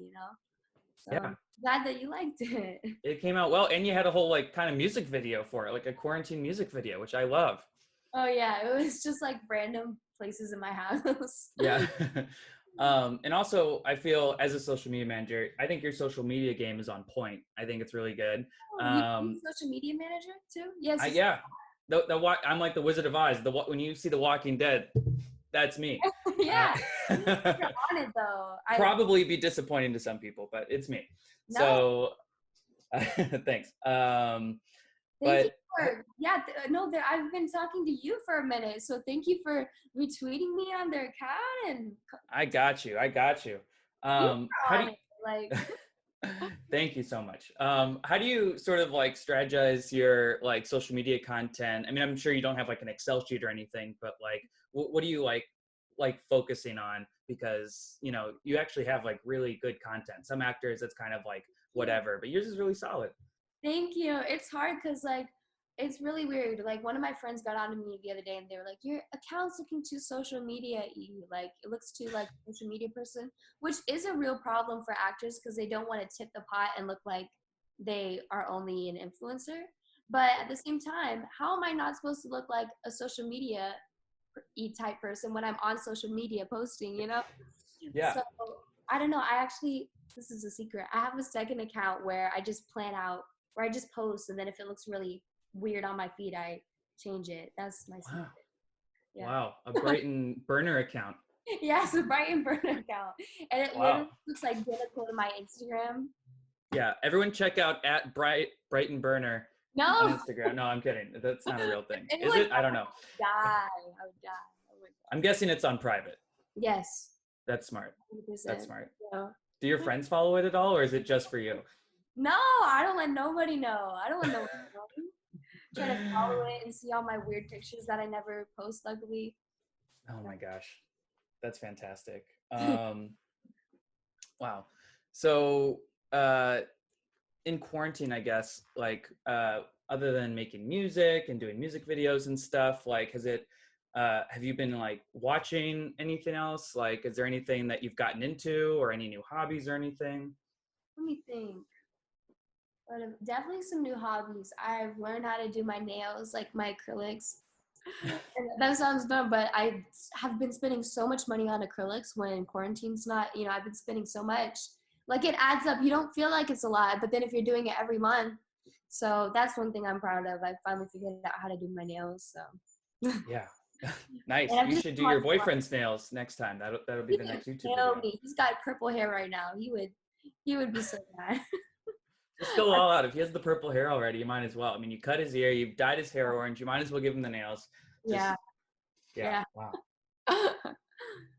So yeah. Glad that you liked it. It came out well, and you had a whole like kind of music video for it, like a quarantine music video, which I love. Oh yeah, it was just like random places in my house. Yeah. And also I feel as a social media manager, I think your social media game is on point. I think it's really good. You social media manager too? Yes. Yeah. I'm like the Wizard of Oz. When you see The Walking Dead, that's me. Yeah. You're on it though. Probably be disappointing to some people, but it's me. No. So thanks. Thank you I've been talking to you for a minute, so thank you for retweeting me on their account. And I got you. How do you, Thank you so much. How do you sort of like strategize your like social media content? I mean, I'm sure you don't have like an Excel sheet or anything, but like, what do you like focusing on? Because you actually have like really good content. Some actors, it's kind of like whatever, but yours is really solid. Thank you. It's hard because like it's really weird. Like one of my friends got on to me the other day and they were like, your account's looking too social media-y. Like it looks too like a social media person, which is a real problem for actors because they don't want to tip the pot and look like they are only an influencer. But at the same time, how am I not supposed to look like a social media type person when I'm on social media posting, Yeah. So I don't know. This is a secret. I have a second account where I just plan out, where I just post, and then if it looks really weird on my feed, I change it. That's my secret. Wow. Yeah. Wow. A Brighton burner account. Yeah, it's a Brighton burner account. And it literally looks identical to my Instagram. Yeah. Everyone check out at Brighton burner on Instagram. No, I'm kidding. That's not a real thing. Is it? I don't know. I would die. I'm guessing it's on private. Yes. That's smart. 100%. That's smart. Yeah. Do your friends follow it at all, or is it just for you? No, I don't let nobody know. I don't want nobody knowing. Trying to follow it and see all my weird pictures that I never post, luckily. Oh my gosh. That's fantastic. Wow. So in quarantine, I guess, like other than making music and doing music videos and stuff, like have you been like watching anything else? Like, is there anything that you've gotten into or any new hobbies or anything? Let me think. But definitely some new hobbies. I've learned how to do my nails, like my acrylics. And that sounds dumb, but I have been spending so much money on acrylics when quarantine's not, I've been spending so much. Like it adds up. You don't feel like it's a lot, but then if you're doing it every month. So that's one thing I'm proud of. I finally figured out how to do my nails. So yeah. Nice. You should do your boyfriend's nails next time. That'll be the next YouTube video. He's got purple hair right now. He would be so mad. Just go all out. If he has the purple hair already, you might as well. I mean, you cut his ear, you dyed his hair orange. You might as well give him the nails. Yeah. Wow.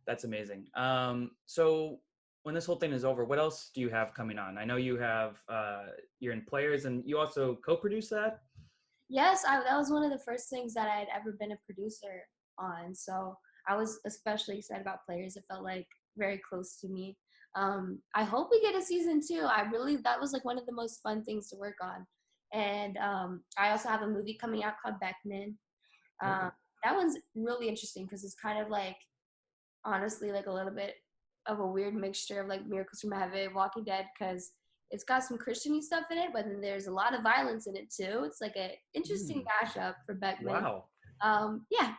That's amazing. So when this whole thing is over, what else do you have coming on? I know you have you're in Players, and you also co-produce that. Yes, that was one of the first things that I had ever been a producer on. So I was especially excited about Players. It felt like very close to me. I hope we get a season 2. That was like one of the most fun things to work on. And I also have a movie coming out called Beckman. That one's really interesting because it's kind of like, honestly, like a little bit of a weird mixture of like Miracles from Heaven, Walking Dead, because it's got some Christian-y stuff in it, but then there's a lot of violence in it too. It's like an interesting mashup for Beckman. Wow. Yeah.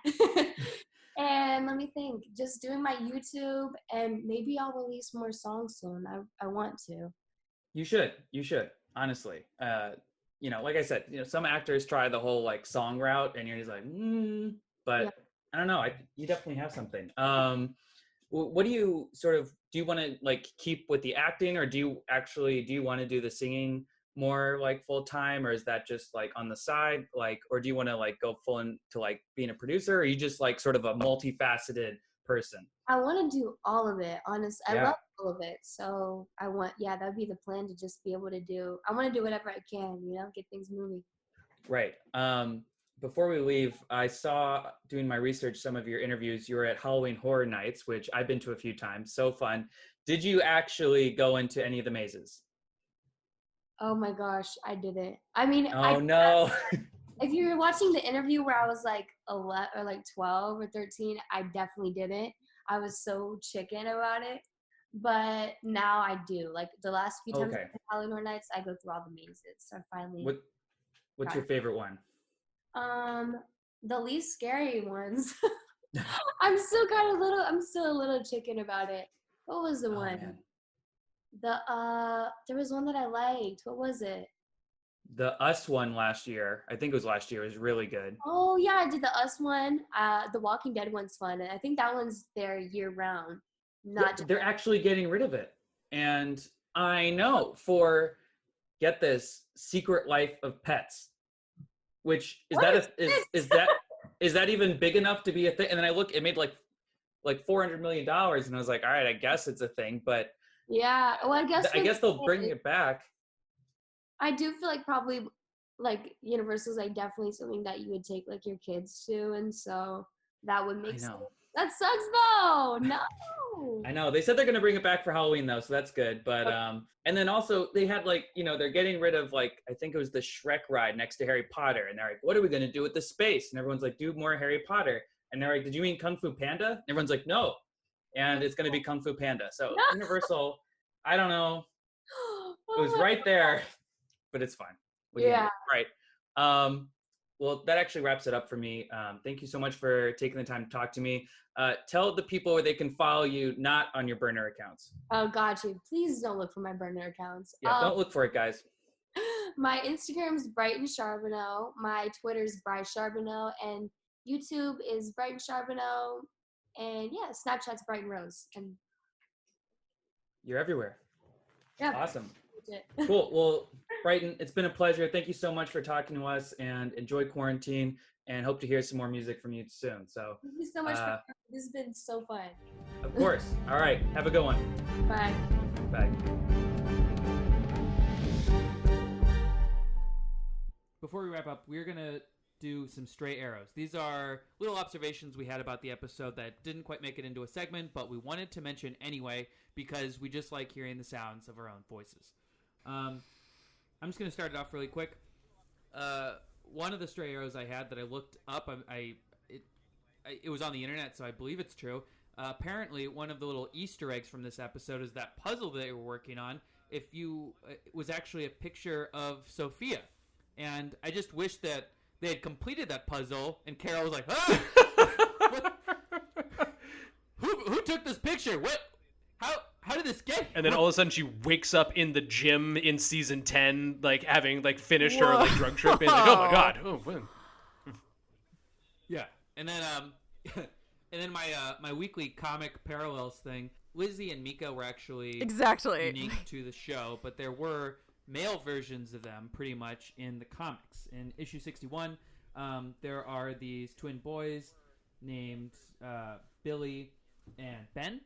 And let me think, just doing my YouTube, and maybe I'll release more songs soon. I want to. You should, honestly. Like I said, some actors try the whole like song route and you're just like, but yeah. I don't know. You definitely have something. What do you do you want to like keep with the acting, or do you want to do the singing more like full time, or is that just like on the side, like, or do you want to like go full into like being a producer, or are you just like sort of a multifaceted person? I want to do all of it, honestly. I love all of it. So that'd be the plan, to just be able to I want to do whatever I can, get things moving. Right. Before we leave, I saw, doing my research, some of your interviews, you were at Halloween Horror Nights, which I've been to a few times. So fun. Did you actually go into any of the mazes? Oh my gosh, I didn't. I mean, no. If you were watching the interview where I was like 11 or like 12 or 13, I definitely didn't. I was so chicken about it. But now I do. Like the last few times at Halloween Horror Nights, I go through all the mazes. So I finally. What's your favorite one? The least scary ones. I'm still a little chicken about it. What was the one? Man. There was one that I liked. What was it? The Us one last year. I think it was last year. It was really good. Oh yeah, I did the Us one. The Walking Dead one's fun, and I think that one's there year round. They're actually getting rid of it, and I know for, get this, Secret Life of Pets, which is that even big enough to be a thing? And then I look, it made like $400 million, and I was like, all right, I guess it's a thing, but Yeah. Well, I guess they'll bring it back. I do feel like probably like Universal's like definitely something that you would take like your kids to, and so that would make sense. That sucks though. No. I know. They said they're gonna bring it back for Halloween though, so that's good. But and then also they had like, they're getting rid of like, I think it was the Shrek ride next to Harry Potter, and they're like, what are we gonna do with the space? And everyone's like, do more Harry Potter. And they're like, did you mean Kung Fu Panda? And everyone's like, no. And it's gonna be Kung Fu Panda. So Universal, I don't know. It was right there, but it's fine. Yeah. Right. Well, that actually wraps it up for me. Thank you so much for taking the time to talk to me. Tell the people where they can follow you, not on your burner accounts. Oh, got you. Please don't look for my burner accounts. Yeah, don't look for it, guys. My Instagram is Brighton Sharbino. My Twitter is Brighton Sharbino. And YouTube is Brighton Sharbino. And yeah, Snapchat's Brighton Rose. And you're everywhere. Yeah. Awesome. Cool. Well, Brighton, it's been a pleasure. Thank you so much for talking to us, and enjoy quarantine, and hope to hear some more music from you soon. So thank you so much this has been so fun. Of course. All right. Have a good one. Bye. Bye. Before we wrap up, we're going to do some stray arrows. These are little observations we had about the episode that didn't quite make it into a segment, but we wanted to mention anyway because we just like hearing the sounds of our own voices. I'm just going to start it off really quick. One of the stray arrows I had that I looked up, it was on the internet, so I believe it's true. Apparently, one of the little Easter eggs from this episode is that puzzle they were working on. It was actually a picture of Sophia, and I just wish that they had completed that puzzle, and Carol was like, "Ah! Who took this picture? What? How did this get?" And then all of a sudden she wakes up in the gym in season 10, like having like finished her like drug trip, and like, oh my god, yeah. And then my weekly comic parallels thing. Lizzie and Mika were actually unique to the show, but there were male versions of them pretty much in the comics. In issue 61, there are these twin boys named Billy and Ben,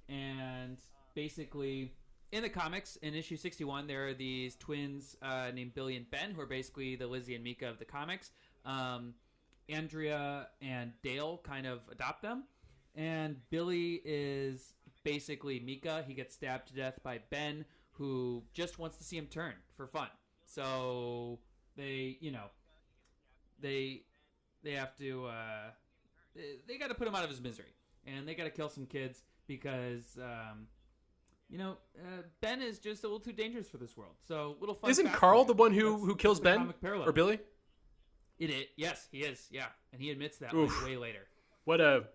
and basically in the comics in issue 61 there are these twins named Billy and Ben who are basically the Lizzie and Mika of the comics. Andrea and Dale kind of adopt them, and Billy is basically Mika. He gets stabbed to death by Ben, who just wants to see him turn for fun. So they have to they got to put him out of his misery, and they got to kill some kids because Ben is just a little too dangerous for this world. So little fun. Isn't Carl the one who kills Ben or Billy? Yes, he is. Yeah, and he admits that way later. What a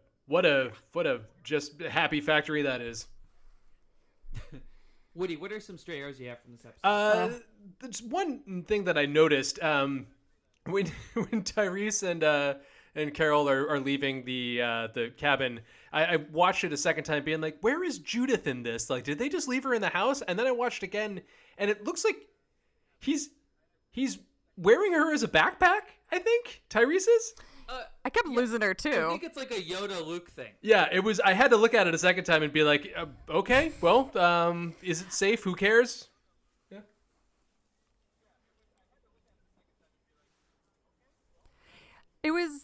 just happy factory that is. Woody, what are some stray arrows you have from this episode? There's one thing that I noticed when Tyrese and Carol are leaving the cabin. I watched it a second time, being like, "Where is Judith in this? Like, did they just leave her in the house?" And then I watched again, and it looks like he's wearing her as a backpack. I think Tyrese is. I kept losing her too. I think it's like a Yoda Luke thing. Yeah, it was. I had to look at it a second time and be like, okay, well, is it safe? Who cares? Yeah. It was.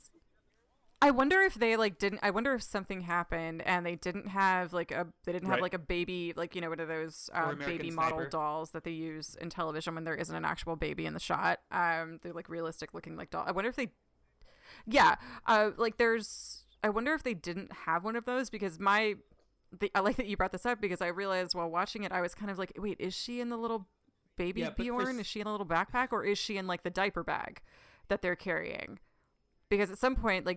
I wonder if they didn't. I wonder if something happened and they didn't have have a baby, one of those baby model dolls that they use in television when there isn't an actual baby in the shot. They're realistic looking doll. I wonder if they. Yeah, I wonder if they didn't have one of those because I like that you brought this up because I realized while watching it I was kind of like, wait, is she in the little baby Bjorn? Is she in a little backpack, or is she in the diaper bag that they're carrying? Because at some point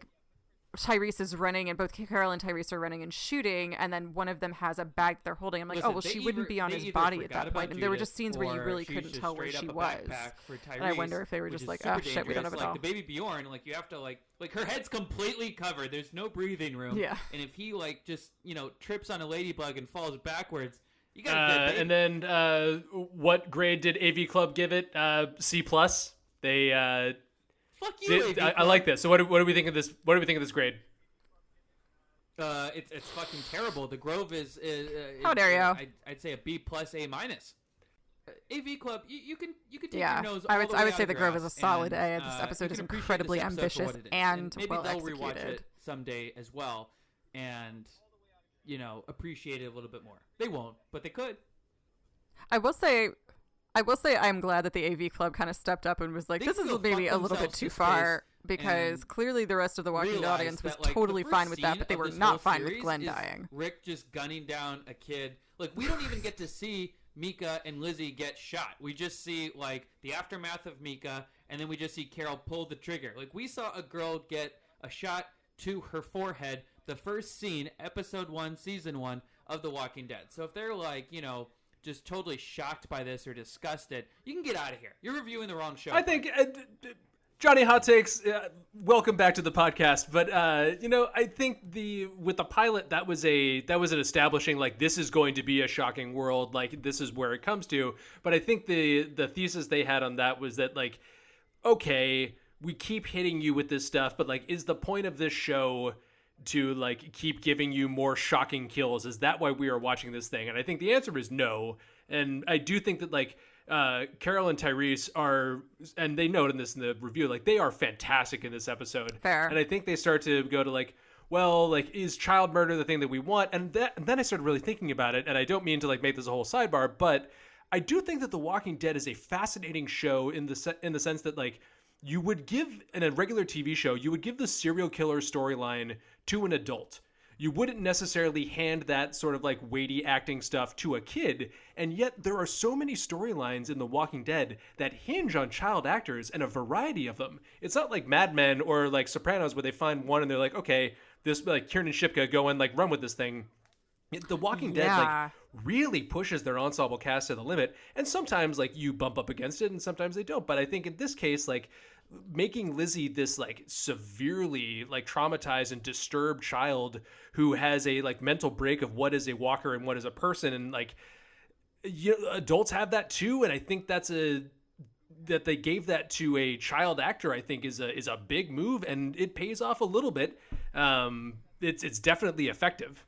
Tyrese is running, and both Carol and Tyrese are running and shooting, and then one of them has a bag they're holding. I'm like, oh, well, she wouldn't be on his body at that point. And there were just scenes where you really couldn't tell where she was. And I wonder if they were just like, oh, shit, we don't have a doll. The baby Bjorn, you have to, her head's completely covered. There's no breathing room. Yeah. And if he, just, trips on a ladybug and falls backwards, you got a dead baby. And then, what grade did AV Club give it? C+. They, Fuck you, I like this. So what do we think of this? What do we think of this grade? It's fucking terrible. The Grove is how dare you? I'd say a B plus A minus. AV Club, you can take yeah, your nose. I would say The Grove is a solid A. This episode is incredibly ambitious and maybe well they'll executed. rewatch it someday as well, and appreciate it a little bit more. They won't, but they could. I will say I'm glad that the AV Club kind of stepped up and was like, this is maybe a little bit too far, because clearly the rest of the Walking Dead audience was totally fine with that, but they were not fine with Glenn dying. Rick just gunning down a kid. Like, we don't even get to see Mika and Lizzie get shot. We just see, like, the aftermath of Mika, and then we just see Carol pull the trigger. Like, we saw a girl get a shot to her forehead the first scene, episode 1, season 1 of The Walking Dead. So if they're, like, just totally shocked by this or disgusted, you can get out of here. You're reviewing the wrong show. I think... Johnny Hot Takes, welcome back to the podcast. But I think with the pilot, that was an establishing, like, this is going to be a shocking world, like, this is where it comes to. But I think the thesis they had on that was that, like, okay, we keep hitting you with this stuff, but, like, is the point of this show to, like, keep giving you more shocking kills? Is that why we are watching this thing? And I think the answer is no. And I do think that, like, Carol and Tyrese are, and they note in this in the review, like, they are fantastic in this episode. Fair. And I think they start to go to, like, well, like, is child murder the thing that we want? And then I started really thinking about it, and I don't mean to, like, make this a whole sidebar, but I do think that The Walking Dead is a fascinating show in the sense that, like, you would give, in a regular TV show, you would give the serial killer storyline to an adult. You wouldn't necessarily hand that sort of, like, weighty acting stuff to a kid, and yet there are so many storylines in The Walking Dead that hinge on child actors, and a variety of them. It's not like Mad Men or, like, Sopranos, where they find one and they're like, okay, this, like, Kieran and Shipka go and, like, run with this thing. The Walking Dead, like, really pushes their ensemble cast to the limit, and sometimes, like, you bump up against it and sometimes they don't. But I think in this case, like, making Lizzie this, like, severely, like, traumatized and disturbed child who has a, like, mental break of what is a walker and what is a person, and, like, adults have that too. And I think that they gave that to a child actor, I think is a big move, and it pays off a little bit. It's definitely effective.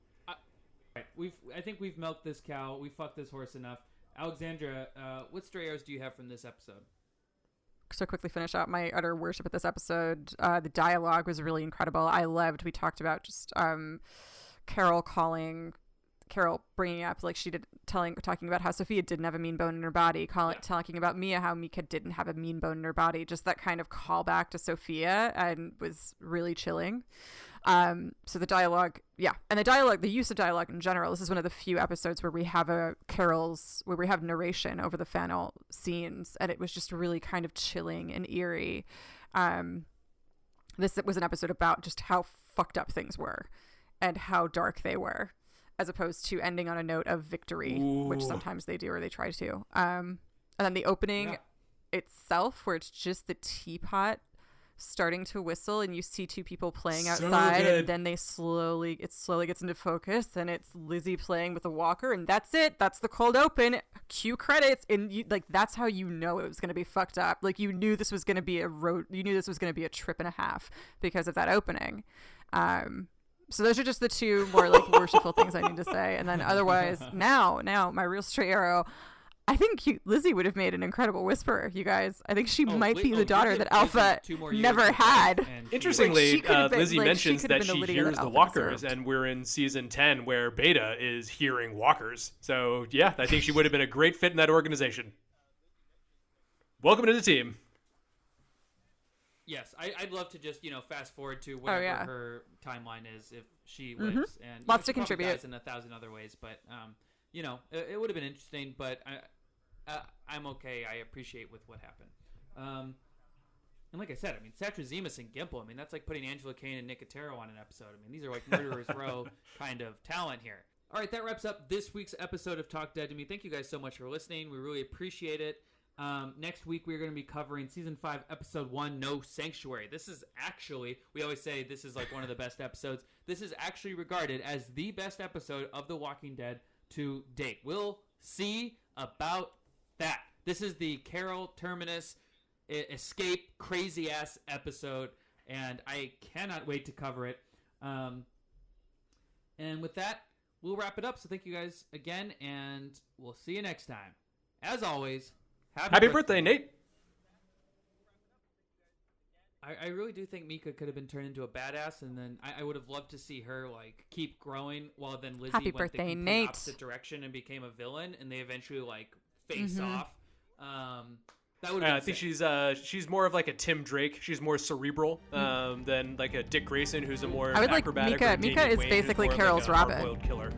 I think we've milked this cow. We fucked this horse enough. Alexandra, what stray arrows do you have from this episode? So quickly finish out my utter worship at this episode. The dialogue was really incredible. We talked about just Carol bringing up, like, she did, talking about how Sophia didn't have a mean bone in her body, talking about Mia, how Mika didn't have a mean bone in her body. Just that kind of callback to Sophia, and was really chilling. So the dialogue, and the use of dialogue in general. This is one of the few episodes where we have where we have narration over the final scenes, and it was just really kind of chilling and eerie. This was an episode about just how fucked up things were and how dark they were, as opposed to ending on a note of victory, which sometimes they do, or they try to. And then the opening itself, where it's just the teapot starting to whistle, and you see two people playing outside, and then it slowly gets into focus, and it's Lizzie playing with a walker, and that's it. That's the cold open. Cue credits, and that's how you know it was going to be fucked up. Like, you knew this was going to be a trip and a half because of that opening. So those are just the two more, like, worshipful things I need to say. And then otherwise, now my real straight arrow, I think Lizzie would have made an incredible whisperer, you guys. I think she might be the daughter that Alpha never had. Interestingly, Lizzie mentions that she hears the walkers, and we're in season 10 where Beta is hearing walkers. So, yeah, I think she would have been a great fit in that organization. Welcome to the team. Yes, I'd love to just, fast forward to whatever her timeline is if she lives. And lots to contribute. Dies in 1,000 other ways, but it would have been interesting. But I'm okay. I appreciate with what happened. And like I said, I mean, Satrazemis and Gimple. I mean, that's like putting Angela Kane and Nicotero on an episode. I mean, these are like Murderers Row kind of talent here. All right, that wraps up this week's episode of Talk Dead to Me. Thank you guys so much for listening. We really appreciate it. Next week, we're going to be covering Season 5, Episode 1, No Sanctuary. This is actually, we always say this is like one of the best episodes. This is actually regarded as the best episode of The Walking Dead to date. We'll see about that. This is the Carol Terminus escape crazy-ass episode, and I cannot wait to cover it. And with that, we'll wrap it up. So thank you guys again, and we'll see you next time. As always, happy birthday, Nate. I really do think Mika could have been turned into a badass, and then I would have loved to see her like keep growing, while then Lizzie Happy went birthday, the complete Nate. opposite direction and became a villain, and they eventually like face off. That would. I think she's more of like a Tim Drake. She's more cerebral than like a Dick Grayson, who's a more I would like acrobatic. Mika. Mika is basically Carol's Robin. Killer.